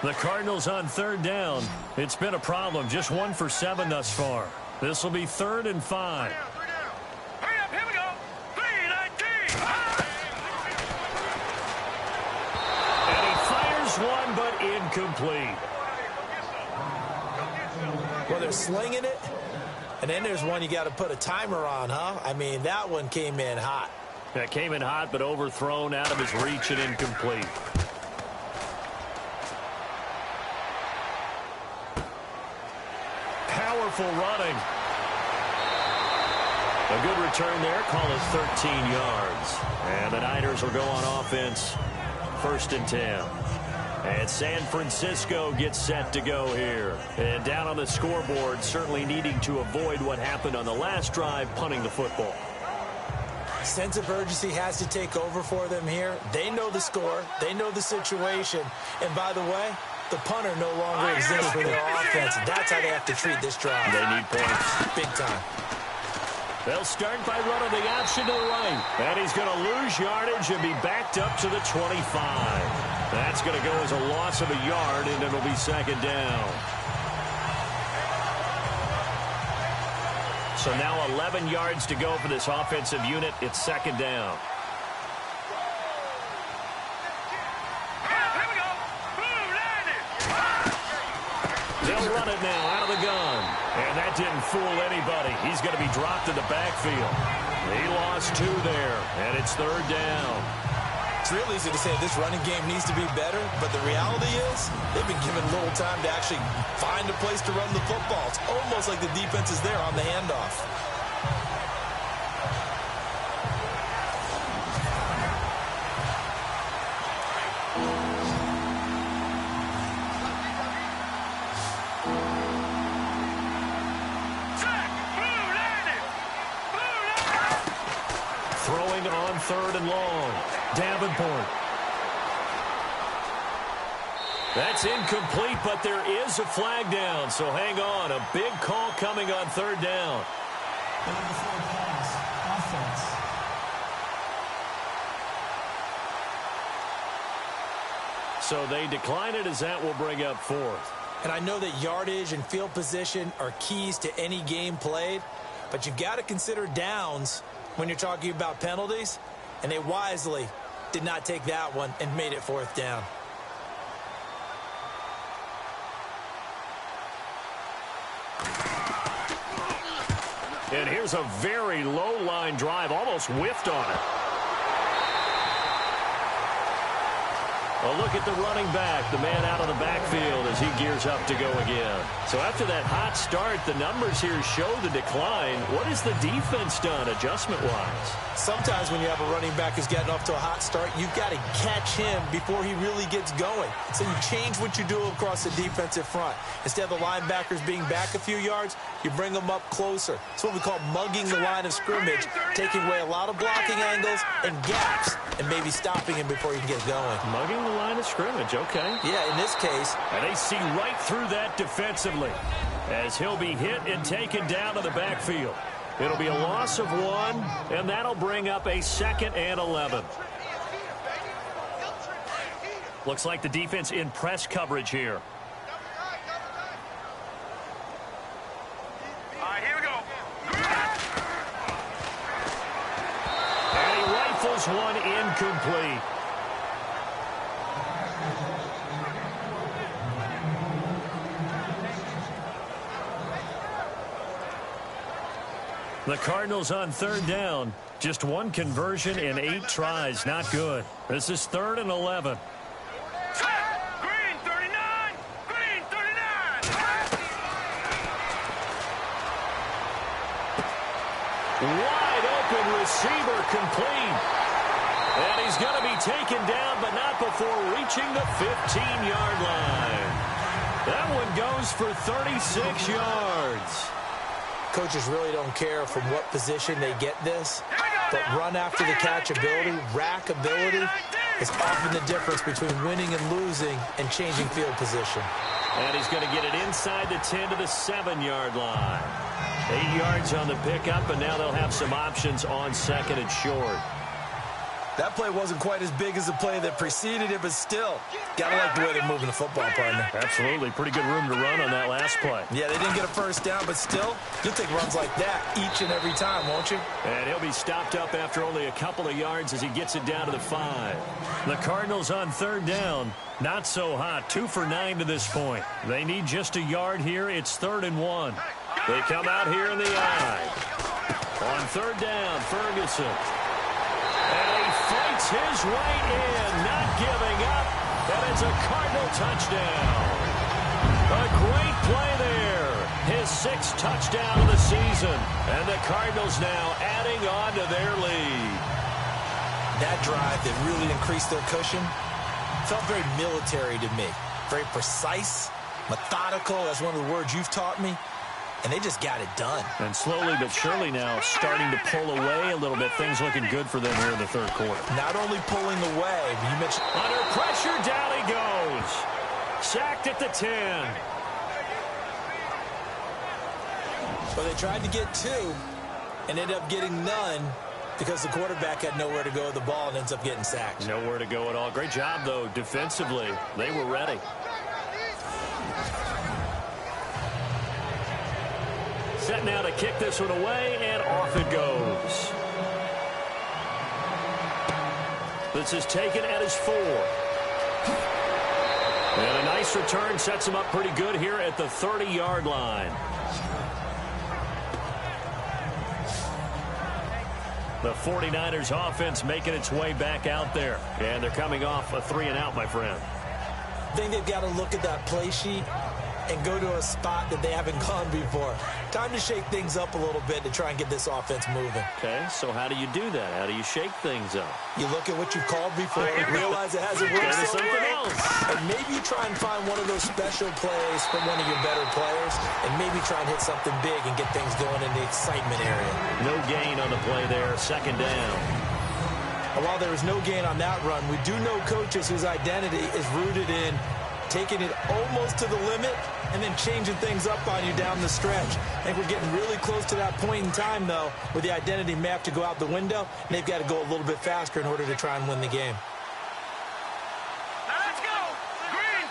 The Cardinals on 3rd down. It's been a problem. Just 1 for 7 thus far. This will be 3rd and 5. Hurry up, here we go. 3-19. And he fires one, but incomplete. Well, they're slinging it, and then there's one you got to put a timer on, huh? I mean, that one came in hot. That came in hot, but overthrown out of his reach and incomplete. Powerful running. A good return there. Call it 13 yards. And the Niners will go on offense. 1st and 10. And San Francisco gets set to go here. And down on the scoreboard, certainly needing to avoid what happened on the last drive, punting the football. Sense of urgency has to take over for them here. They know the score. They know the situation. And by the way, the punter no longer exists for their offense. That's how they have to treat this drive. They need points. Big time. They'll start by running the option to the right. And he's going to lose yardage and be backed up to the 25. That's going to go as a loss of a yard, and it'll be 2nd down. So now 11 yards to go for this offensive unit. It's 2nd down. They'll run it now out of the gun. And that didn't fool anybody. He's going to be dropped in the backfield. He lost 2 there, and it's 3rd down. It's real easy to say this running game needs to be better, but the reality is they've been given little time to actually find a place to run the football. It's almost like the defense is there on the handoff. Throwing on 3rd and long. Davenport. That's incomplete, but there is a flag down, so hang on. A big call coming on 3rd down. So they decline it as that will bring up 4th. And I know that yardage and field position are keys to any game played, but you've got to consider downs when you're talking about penalties, and they wisely did not take that one and made it 4th down. And here's a very low line drive, almost whiffed on it. A look at the running back, the man out of the backfield as he gears up to go again. So after that hot start, the numbers here show the decline. What has the defense done adjustment-wise? Sometimes when you have a running back who's getting off to a hot start, you've got to catch him before he really gets going. So you change what you do across the defensive front. Instead of the linebackers being back a few yards, you bring them up closer. It's what we call mugging the line of scrimmage, taking away a lot of blocking angles and gaps, and maybe stopping him before he can get going. Mugging the line of scrimmage, okay. Yeah, in this case. And they see right through that defensively as he'll be hit and taken down to the backfield. It'll be a loss of 1, and that'll bring up a 2nd and 11. Looks like the defense in press coverage here. All right, here we go. And he rifles one incomplete. The Cardinals on 3rd down. Just 1 conversion in 8 tries. Not good. This is 3rd and 11. Green 39. Green 39. Wide open receiver complete. And he's going to be taken down, but not before reaching the 15-yard line. That one goes for 36 yards. Coaches really don't care from what position they get this, but run after the catch ability, rack ability, is often the difference between winning and losing and changing field position. And he's going to get it inside the 10 to the 7-yard line. 8 yards on the pickup, and now they'll have some options on 2nd and short. That play wasn't quite as big as the play that preceded it, but still, gotta like the way they're moving the football, partner. Absolutely. Pretty good room to run on that last play. Yeah, they didn't get a first down, but still, you'll take runs like that each and every time, won't you? And he'll be stopped up after only a couple of yards as he gets it down to the 5. The Cardinals on 3rd down. Not so hot. 2 for 9 to this point. They need just a yard here. It's 3rd and 1. They come out here in the eye. On 3rd down, Ferguson. And he fights his way in, not giving up. And it's a Cardinal touchdown. A great play there. His 6th touchdown of the season. And the Cardinals now adding on to their lead. That drive that really increased their cushion felt very military to me. Very precise, methodical. That's one of the words you've taught me. And they just got it done. And slowly but surely now starting to pull away a little bit. Things looking good for them here in the 3rd quarter. Not only pulling away, but you mentioned... Under pressure, down he goes. Sacked at the 10. Well, they tried to get 2 and ended up getting none because the quarterback had nowhere to go with the ball and ends up getting sacked. Nowhere to go at all. Great job, though, defensively. They were ready. Set now to kick this one away, and off it goes. This is taken at his 4. And a nice return sets him up pretty good here at the 30-yard line. The 49ers offense making its way back out there. And they're coming off a 3-and-out, my friend. I think they've got to look at that play sheet and go to a spot that they haven't gone before. Time to shake things up a little bit to try and get this offense moving. Okay, so how do you do that? How do you shake things up? You look at what you've called before, realize it hasn't worked so something well, else. and maybe you try and find one of those special plays from one of your better players, and maybe try and hit something big and get things going in the excitement area. No gain on the play there, 2nd down. And while there is no gain on that run, we do know coaches whose identity is rooted in taking it almost to the limit and then changing things up on you down the stretch. I think we're getting really close to that point in time, though, where the identity may have to go out the window, and they've got to go a little bit faster in order to try and win the game. Now let's go. Green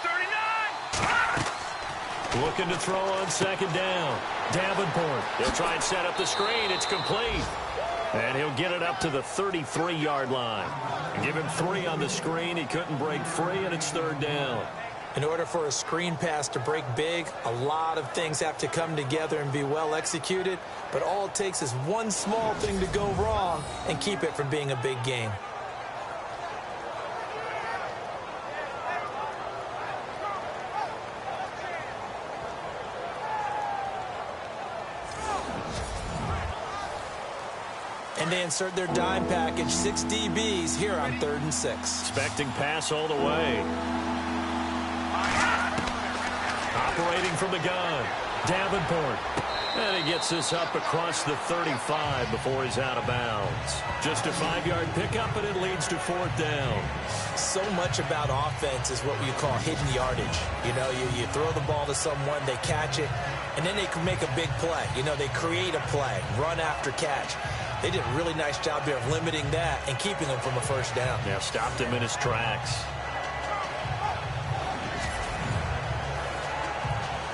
39. Looking to throw on 2nd down. Davenport. He'll try and set up the screen. It's complete. And he'll get it up to the 33-yard line. Give him 3 on the screen. He couldn't break free, and it's 3rd down. In order for a screen pass to break big, a lot of things have to come together and be well executed, but all it takes is one small thing to go wrong and keep it from being a big game. And they insert their dime package, 6 DBs here on 3rd and 6. Expecting pass all the way. Operating from the gun, Davenport. And he gets this up across the 35 before he's out of bounds. Just a 5-yard pickup, and it leads to 4th down. So much about offense is what you call hidden yardage. You know, you throw the ball to someone, they catch it, and then they can make a big play. You know, they create a play, run after catch. They did a really nice job there of limiting that and keeping him from a 1st down. Yeah, stopped him in his tracks.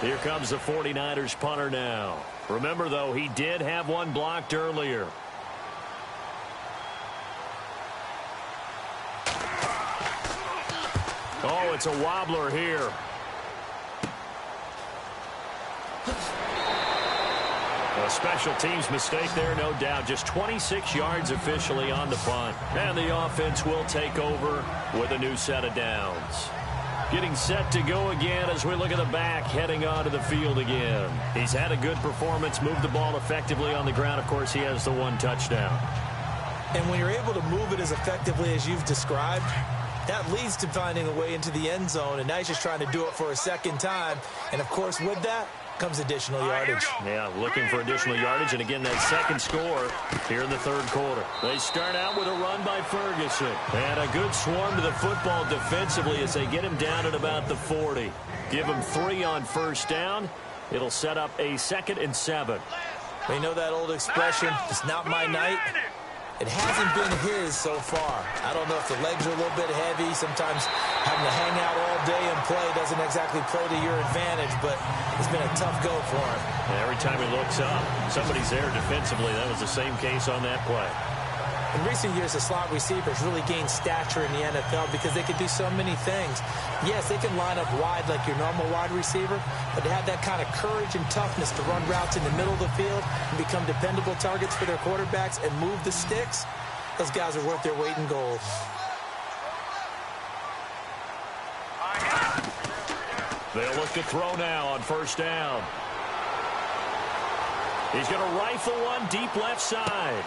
Here comes the 49ers punter now. Remember, though, he did have one blocked earlier. Oh, it's a wobbler here. A special teams mistake there, no doubt. Just 26 yards officially on the punt. And the offense will take over with a new set of downs. Getting set to go again as we look at the back, heading onto the field again. He's had a good performance, moved the ball effectively on the ground. Of course, he has the 1 touchdown. And when you're able to move it as effectively as you've described, that leads to finding a way into the end zone, and now he's just trying to do it for a 2nd time. And, of course, with that comes additional yardage. Yeah, looking for additional yardage, and again, that 2nd score here in the 3rd quarter. They start out with a run by Ferguson, and a good swarm to the football defensively as they get him down at about the 40. Give him 3 on 1st down. It'll set up a 2nd and 7. They know that old expression, it's not my night. It hasn't been his so far. I don't know if the legs are a little bit heavy. Sometimes having to hang out all day and play doesn't exactly play to your advantage, but it's been a tough go for him. And every time he looks up, somebody's there defensively. That was the same case on that play. In recent years, the slot receivers really gained stature in the NFL because they can do so many things. Yes, they can line up wide like your normal wide receiver, but to have that kind of courage and toughness to run routes in the middle of the field and become dependable targets for their quarterbacks and move the sticks, those guys are worth their weight in gold. They'll look to throw now on 1st down. He's going to rifle one deep left side.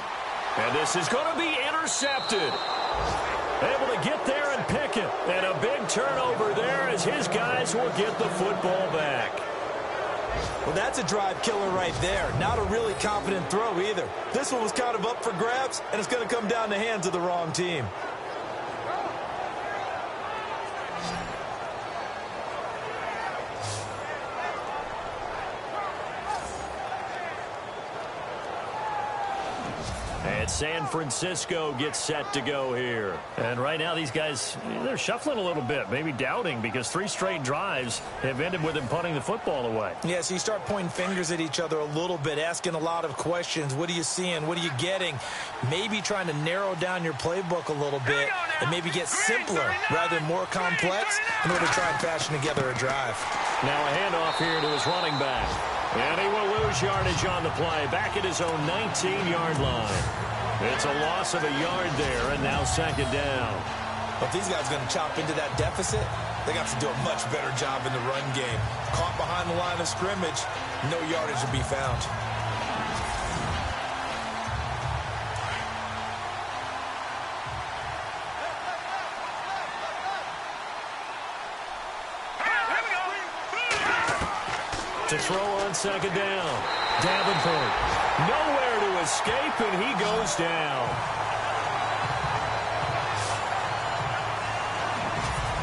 And this is going to be intercepted. Able to get there and pick it. And a big turnover there as his guys will get the football back. Well, that's a drive killer right there. Not a really confident throw either. This one was kind of up for grabs, and it's going to come down the hands of the wrong team. And San Francisco gets set to go here. And right now these guys, they're shuffling a little bit, maybe doubting, because 3 straight drives have ended with him punting the football away. Yeah, so you start pointing fingers at each other a little bit, asking a lot of questions. What are you seeing? What are you getting? Maybe trying to narrow down your playbook a little bit and maybe get simpler rather than more complex in order to try and fashion together a drive. Now a handoff here to his running back. And he will lose yardage on the play, back at his own 19-yard line. It's a loss of a yard there, and now 2nd down. But if these guys are going to chop into that deficit, they got to do a much better job in the run game. Caught behind the line of scrimmage, no yardage to be found. To throw on 2nd down. Davenport. Nowhere to escape, and he goes down.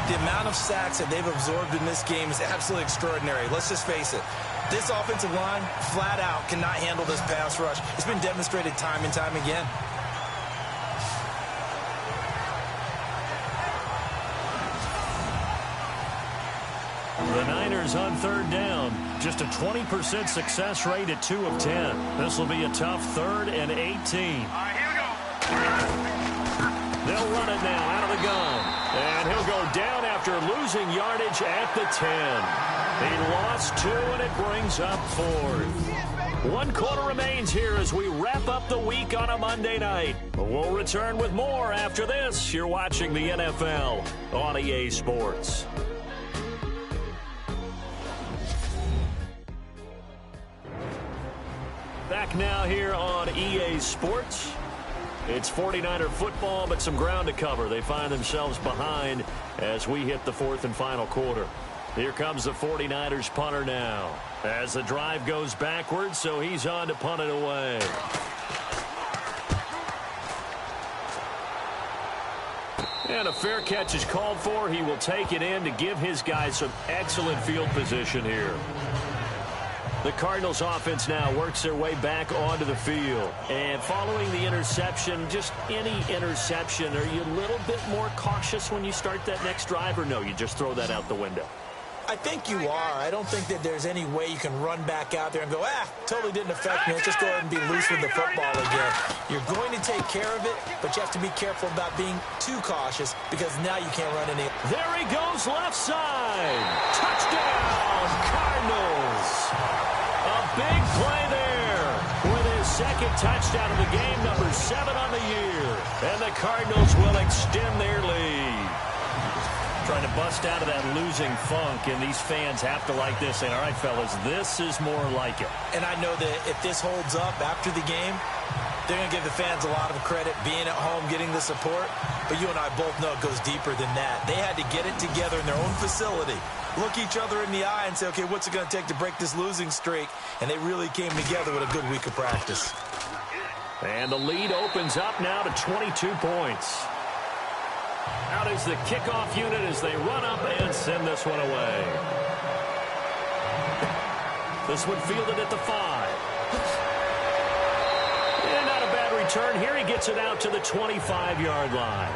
The amount of sacks that they've absorbed in this game is absolutely extraordinary. Let's just face it. This offensive line, flat out, cannot handle this pass rush. It's been demonstrated time and time again. The Niners on 3rd down. Just a 20% success rate at 2 of 10. This will be a tough 3rd and 18. Here we go. They'll run it now out of the gun. And he'll go down after losing yardage at the 10. He lost 2, and it brings up 4th. 1 quarter remains here as we wrap up the week on a Monday night. We'll return with more after this. You're watching the NFL on EA Sports. Back now here on EA Sports. It's 49er football, but some ground to cover. They find themselves behind as we hit the fourth and final quarter. Here comes the 49ers punter now. As the drive goes backwards, so he's on to punt it away. And a fair catch is called for. He will take it in to give his guys some excellent field position here. The Cardinals offense now works their way back onto the field. And following the interception, just any interception, are you a little bit more cautious when you start that next drive, or no, you just throw that out the window? I think you are. I don't think that there's any way you can run back out there and go, totally didn't affect me. Let's just go ahead and be loose with the football again. You're going to take care of it, but you have to be careful about being too cautious because now you can't run any. There he goes, left side. Touchdown, Cardinals. A big play there with his second touchdown of the game, number 7 on the year. And the Cardinals will extend their lead. Trying to bust out of that losing funk, and these fans have to like this. And all right, fellas, this is more like it. And I know that if this holds up after the game, they're going to give the fans a lot of credit, being at home, getting the support. But you and I both know it goes deeper than that. They had to get it together in their own facility, look each other in the eye and say, okay, what's it going to take to break this losing streak? And they really came together with a good week of practice. And the lead opens up now to 22 points. Out is the kickoff unit as they run up and send this one away. This one fielded at the 5. And not a bad return. Here he gets it out to the 25-yard line.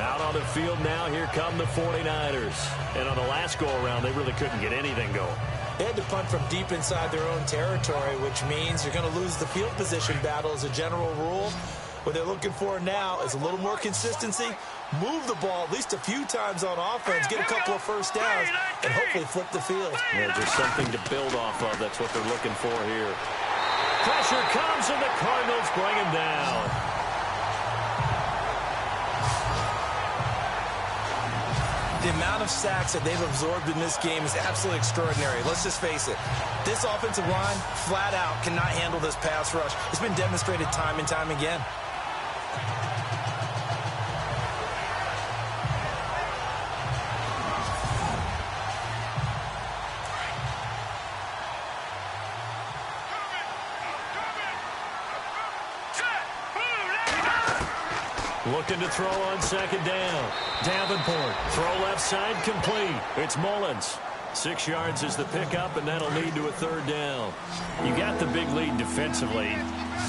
Out on the field now, here come the 49ers. And on the last go-around, they really couldn't get anything going. They had to punt from deep inside their own territory, which means you're going to lose the field position battle as a general rule. What they're looking for now is a little more consistency, move the ball at least a few times on offense, get a couple of first downs, and hopefully flip the field. Yeah, just something to build off of. That's what they're looking for here. Pressure comes, and the Cardinals bring him down. The amount of sacks that they've absorbed in this game is absolutely extraordinary. Let's just face it. This offensive line, flat out, cannot handle this pass rush. It's been demonstrated time and time again. Looking to throw on second down. Davenport, throw left side, complete. It's Mullins. 6 yards is the pickup, and that'll lead to a third down. You got the big lead defensively.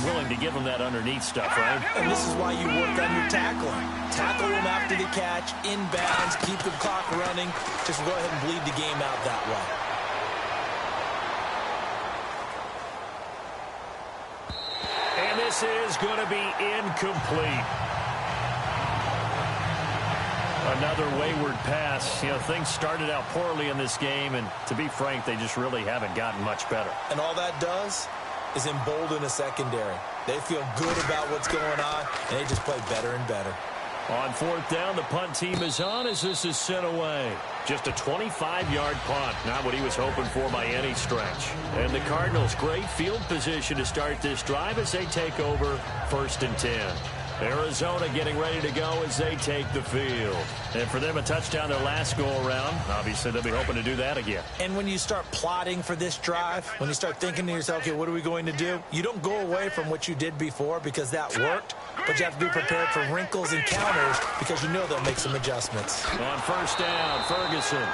Willing to give them that underneath stuff, right? And this is why you work on your tackling. Tackle them after the catch, inbounds, keep the clock running. Just go ahead and bleed the game out that way. And this is going to be incomplete. Another wayward pass. You know, things started out poorly in this game, and to be frank, they just really haven't gotten much better. And all that does is embolden a secondary. They feel good about what's going on, and they just play better and better. On fourth down, the punt team is on as this is sent away. Just a 25-yard punt, not what he was hoping for by any stretch. And the Cardinals, great field position to start this drive as they take over 1st and 10. Arizona getting ready to go as they take the field. And for them, a touchdown their last go-around. Obviously, they'll be hoping to do that again. And when you start plotting for this drive, when you start thinking to yourself, okay, what are we going to do? You don't go away from what you did before because that worked, but you have to be prepared for wrinkles and counters because you know they'll make some adjustments. On first down, Ferguson.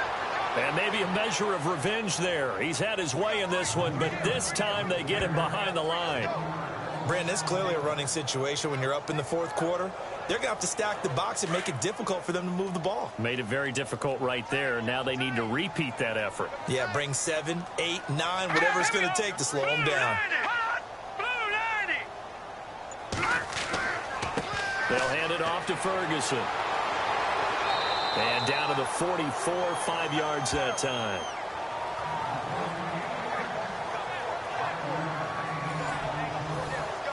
And maybe a measure of revenge there. He's had his way in this one, but this time they get him behind the line. Brandon, it's clearly a running situation when you're up in the fourth quarter. They're going to have to stack the box and make it difficult for them to move the ball. Made it very difficult right there. Now they need to repeat that effort. Yeah, bring 7, 8, 9, whatever it's going to take to slow them down. They'll hand it off to Ferguson. And down to the 44, 5 yards that time.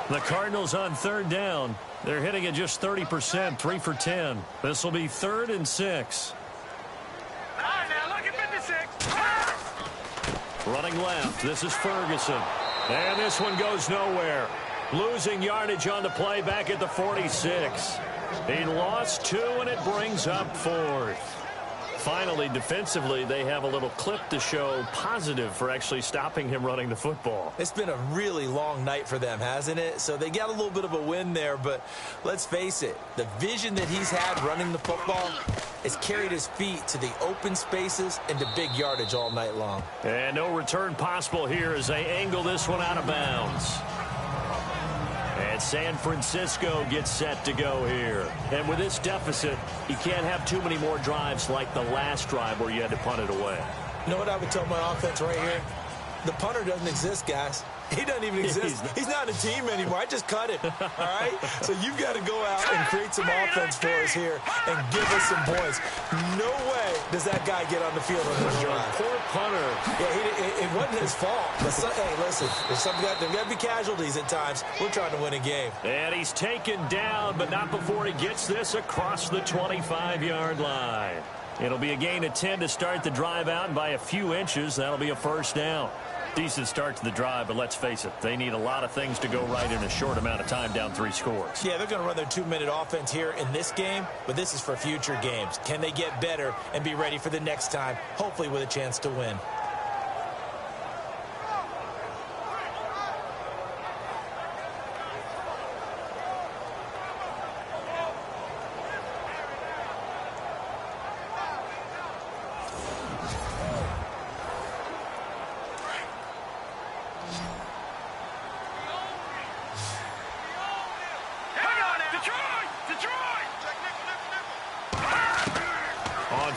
The Cardinals on third down. They're hitting at just 30%, 3 for 10. This will be 3rd and 6. Running left, this is Ferguson. And this one goes nowhere. Losing yardage on the play back at the 46. He lost 2, and it brings up 4th. Finally, defensively, they have a little clip to show positive for actually stopping him running the football. It's been a really long night for them, hasn't it? So they got a little bit of a win there, but let's face it, the vision that he's had running the football has carried his feet to the open spaces and to big yardage all night long. And no return possible here as they angle this one out of bounds. And San Francisco gets set to go here. And with this deficit, you can't have too many more drives like the last drive where you had to punt it away. You know what I would tell my offense right here? The punter doesn't exist, guys. He doesn't even exist. He's not a team anymore. I just cut it, all right? So you've got to go out and create some offense for us here and give us some points. No way does that guy get on the field on this drive. Poor punter. Yeah, it wasn't his fault. But hey, listen, there's got to be casualties at times. We're trying to win a game. And he's taken down, but not before he gets this across the 25-yard line. It'll be a gain of 10 to start the drive out, and by a few inches, that'll be a first down. Decent start to the drive, but let's face it, they need a lot of things to go right in a short amount of time down 3 scores. Yeah, they're going to run their 2-minute offense here in this game, but this is for future games. Can they get better and be ready for the next time, hopefully with a chance to win?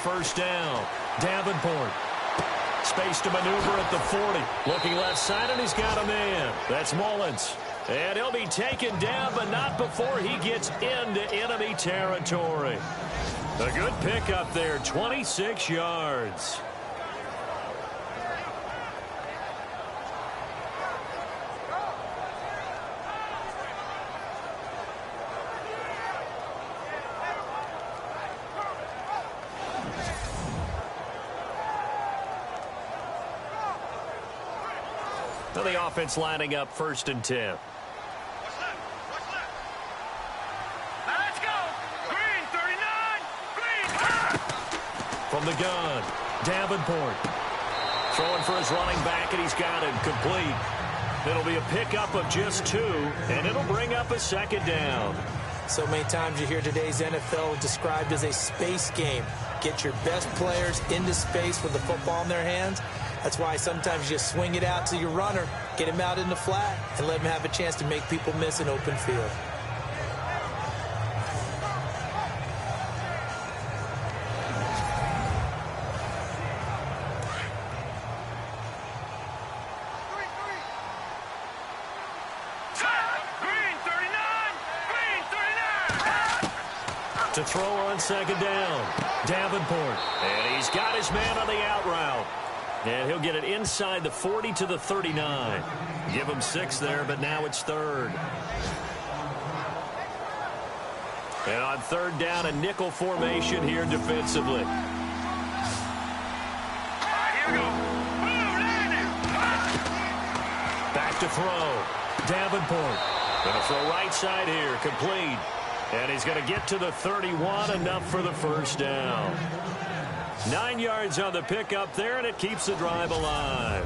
First down, Davenport. Space to maneuver at the 40. Looking left side, and he's got a man. That's Mullins. And he'll be taken down, but not before he gets into enemy territory. A good pickup there, 26 yards. The offense lining up 1st and 10. Let's go. Green, 39. Green. From the gun, Davenport. Throwing for his running back, and he's got it complete. It'll be a pickup of just 2, and it'll bring up a 2nd down. So many times you hear today's NFL described as a space game. Get your best players into space with the football in their hands. That's why sometimes you swing it out to your runner, get him out in the flat, and let him have a chance to make people miss an open field. Green, 39. Green, 39. To throw on 2nd down, Davenport. And he's got his man on the out route. And he'll get it inside the 40 to the 39. Give him 6 there, but now it's 3rd. And on 3rd down, a nickel formation here defensively. All right, here we go. Back to throw. Davenport. Going to throw right side here, complete. And he's going to get to the 31, enough for the first down. 9 yards on the pickup there, and it keeps the drive alive.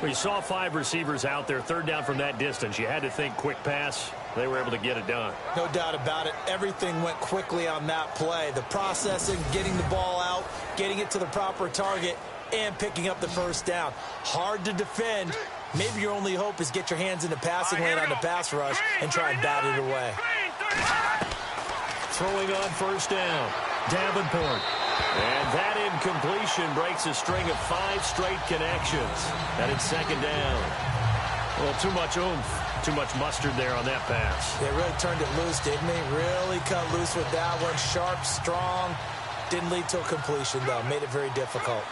We saw 5 receivers out there. 3rd down from that distance. You had to think quick pass. They were able to get it done. No doubt about it. Everything went quickly on that play. The processing, getting the ball out, getting it to the proper target, and picking up the first down. Hard to defend. Maybe your only hope is get your hands in the passing lane on the pass rush and try and bat it away. Throwing on 1st down, Davenport. And that incompletion breaks a string of 5 straight connections. And it's 2nd down. Well, too much oomph, too much mustard there on that pass. They really turned it loose, didn't they? Really cut loose with that one. Sharp, strong. Didn't lead to a completion, though. Made it very difficult.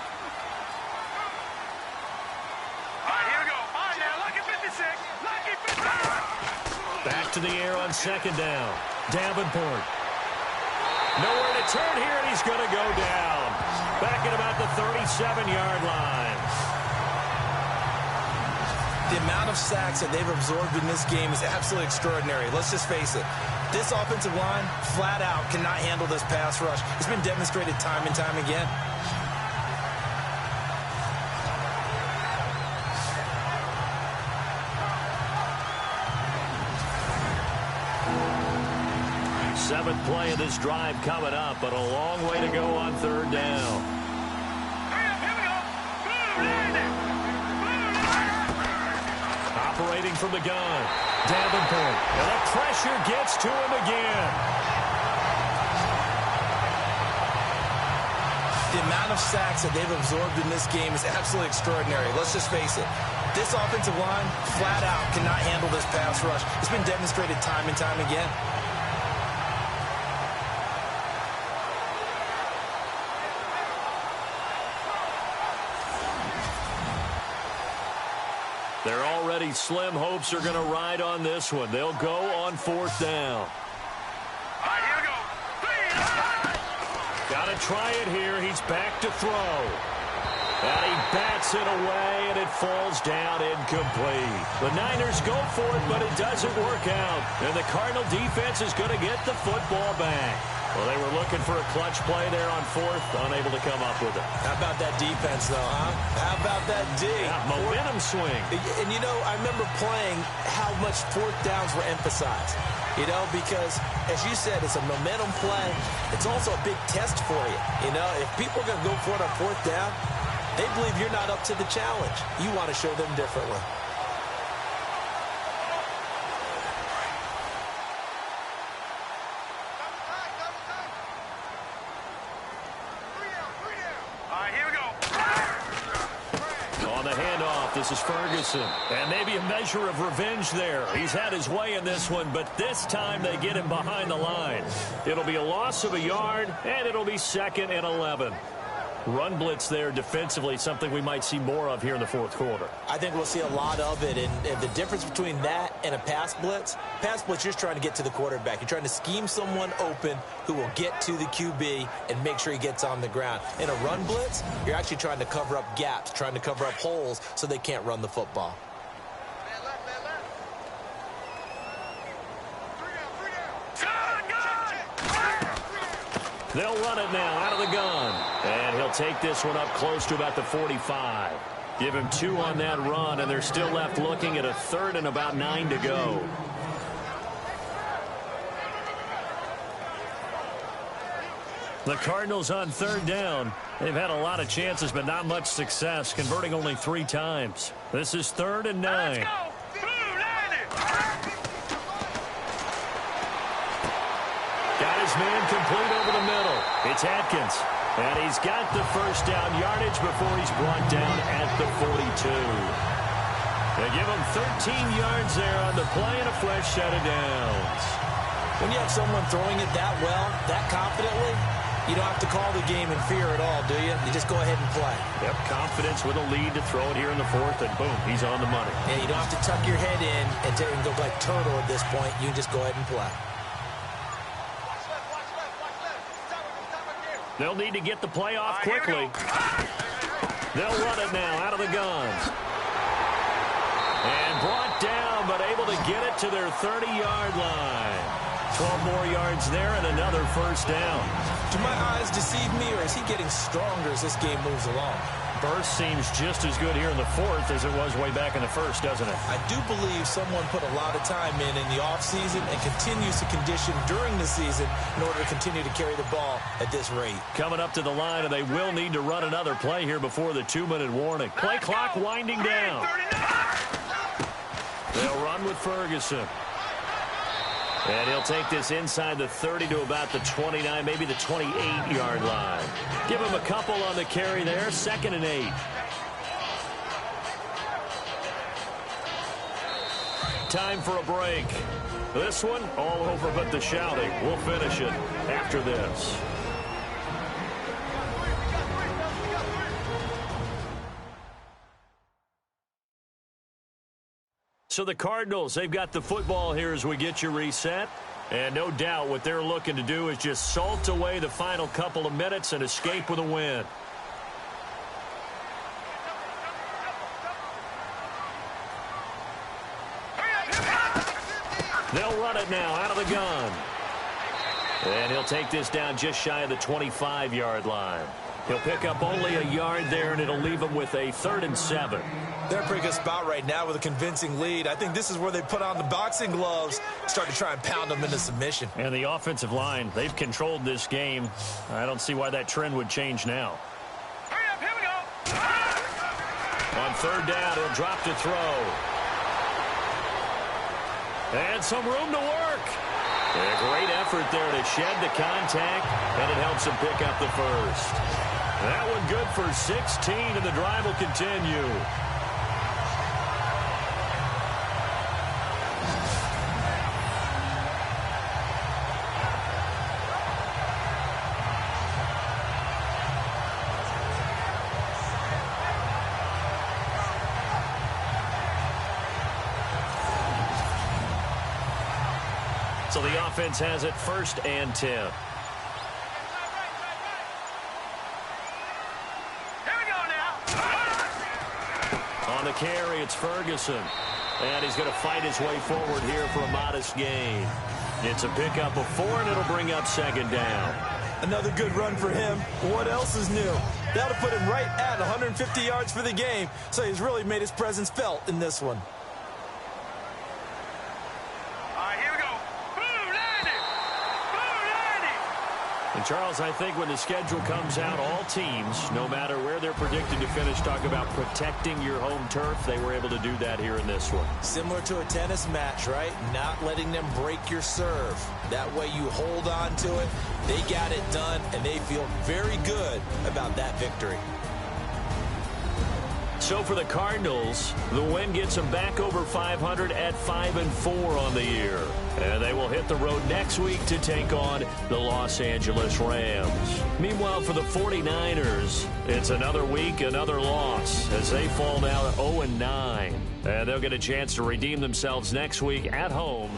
All right, here we go. All right, now, lucky 56. Lucky 56. Back to the air on 2nd down. Davenport. Nowhere to turn here, and he's going to go down. Back at about the 37-yard line. The amount of sacks that they've absorbed in this game is absolutely extraordinary. Let's just face it. This offensive line, flat out, cannot handle this pass rush. It's been demonstrated time and time again. Seventh play of this drive coming up, but a long way to go on third down. Operating from the gun, Davenport, and the pressure gets to him again. The amount of sacks that they've absorbed in this game is absolutely extraordinary. Let's just face it. This offensive line, flat out, cannot handle this pass rush. It's been demonstrated time and time again. They're already slim hopes are going to ride on this one. They'll go on fourth down. All right, here we go. Got to try it here. He's back to throw. And he bats it away, and it falls down incomplete. The Niners go for it, but it doesn't work out. And the Cardinal defense is going to get the football back. Well, they were looking for a clutch play there on fourth, unable to come up with it. How about that defense, though, huh? How about that D? Yeah, momentum swing. And, you know, I remember playing how much fourth downs were emphasized. You know, because, as you said, it's a momentum play. It's also a big test for you. You know, if people are going to go for it on fourth down, they believe you're not up to the challenge. You want to show them differently. This is Ferguson, and maybe a measure of revenge there. He's had his way in this one, but this time they get him behind the line. It'll be a loss of a yard, and it'll be 2nd and 11. Run blitz there defensively, something we might see more of here in the fourth quarter. I think we'll see a lot of it, and the difference between that and a pass blitz, you're just trying to get to the quarterback. You're trying to scheme someone open who will get to the QB and make sure he gets on the ground. In a run blitz, you're actually trying to cover up gaps, trying to cover up holes so they can't run the football. They'll run it now out of the gun. And he'll take this one up close to about the 45. Give him 2 on that run, and they're still left looking at a 3rd and about 9 to go. The Cardinals on 3rd down. They've had a lot of chances, but not much success, converting only 3 times. This is 3rd and 9. Got his man complete over the middle. It's Atkins. And he's got the first down yardage before he's brought down at the 42. They give him 13 yards there on the play and a fresh set of downs. When you have someone throwing it that well, that confidently, you don't have to call the game in fear at all, do you? You just go ahead and play. Yep, confidence with a lead to throw it here in the 4th, and boom, he's on the money. Yeah, you don't have to tuck your head in and go like turtle at this point. You can just go ahead and play. They'll need to get the play off quickly. They'll run it now out of the gun. And brought down, but able to get it to their 30-yard line. 12 more yards there and another first down. Do my eyes deceive me, or is he getting stronger as this game moves along? Burst seems just as good here in the 4th as it was way back in the 1st, doesn't it? I do believe someone put a lot of time in the offseason and continues to condition during the season in order to continue to carry the ball at this rate. Coming up to the line, and they will need to run another play here before the 2-minute warning. Play clock winding down. They'll run with Ferguson. And he'll take this inside the 30 to about the 29, maybe the 28-yard line. Give him a couple on the carry there, 2nd and 8. Time for a break. This one, all over but the shouting. We'll finish it after this. So the Cardinals, they've got the football here as we get you reset. And no doubt what they're looking to do is just salt away the final couple of minutes and escape with a win. They'll run it now out of the gun. And he'll take this down just shy of the 25-yard line. He'll pick up only a yard there, and it'll leave him with a 3rd and 7. They're in a pretty good spot right now with a convincing lead. I think this is where they put on the boxing gloves, start to try and pound them into submission. And the offensive line, they've controlled this game. I don't see why that trend would change now. Hurry up, here we go. On 3rd down, he'll drop to throw. And some room to work. A great effort there to shed the contact, and it helps him pick up the first. That one good for 16, and the drive will continue. So the offense has it 1st and 10. Here we go now. On the carry, it's Ferguson. And he's going to fight his way forward here for a modest gain. It's a pickup of 4, and it'll bring up 2nd down. Another good run for him. What else is new? That'll put him right at 150 yards for the game, so he's really made his presence felt in this one. And Charles, I think when the schedule comes out, all teams, no matter where they're predicted to finish, talk about protecting your home turf. They were able to do that here in this one. Similar to a tennis match, right? Not letting them break your serve. That way you hold on to it. They got it done, and they feel very good about that victory. So for the Cardinals, the win gets them back over 500 at 5-4 on the year. And they will hit the road next week to take on the Los Angeles Rams. Meanwhile, for the 49ers, it's another week, another loss, as they fall now to 0-9. And they'll get a chance to redeem themselves next week at home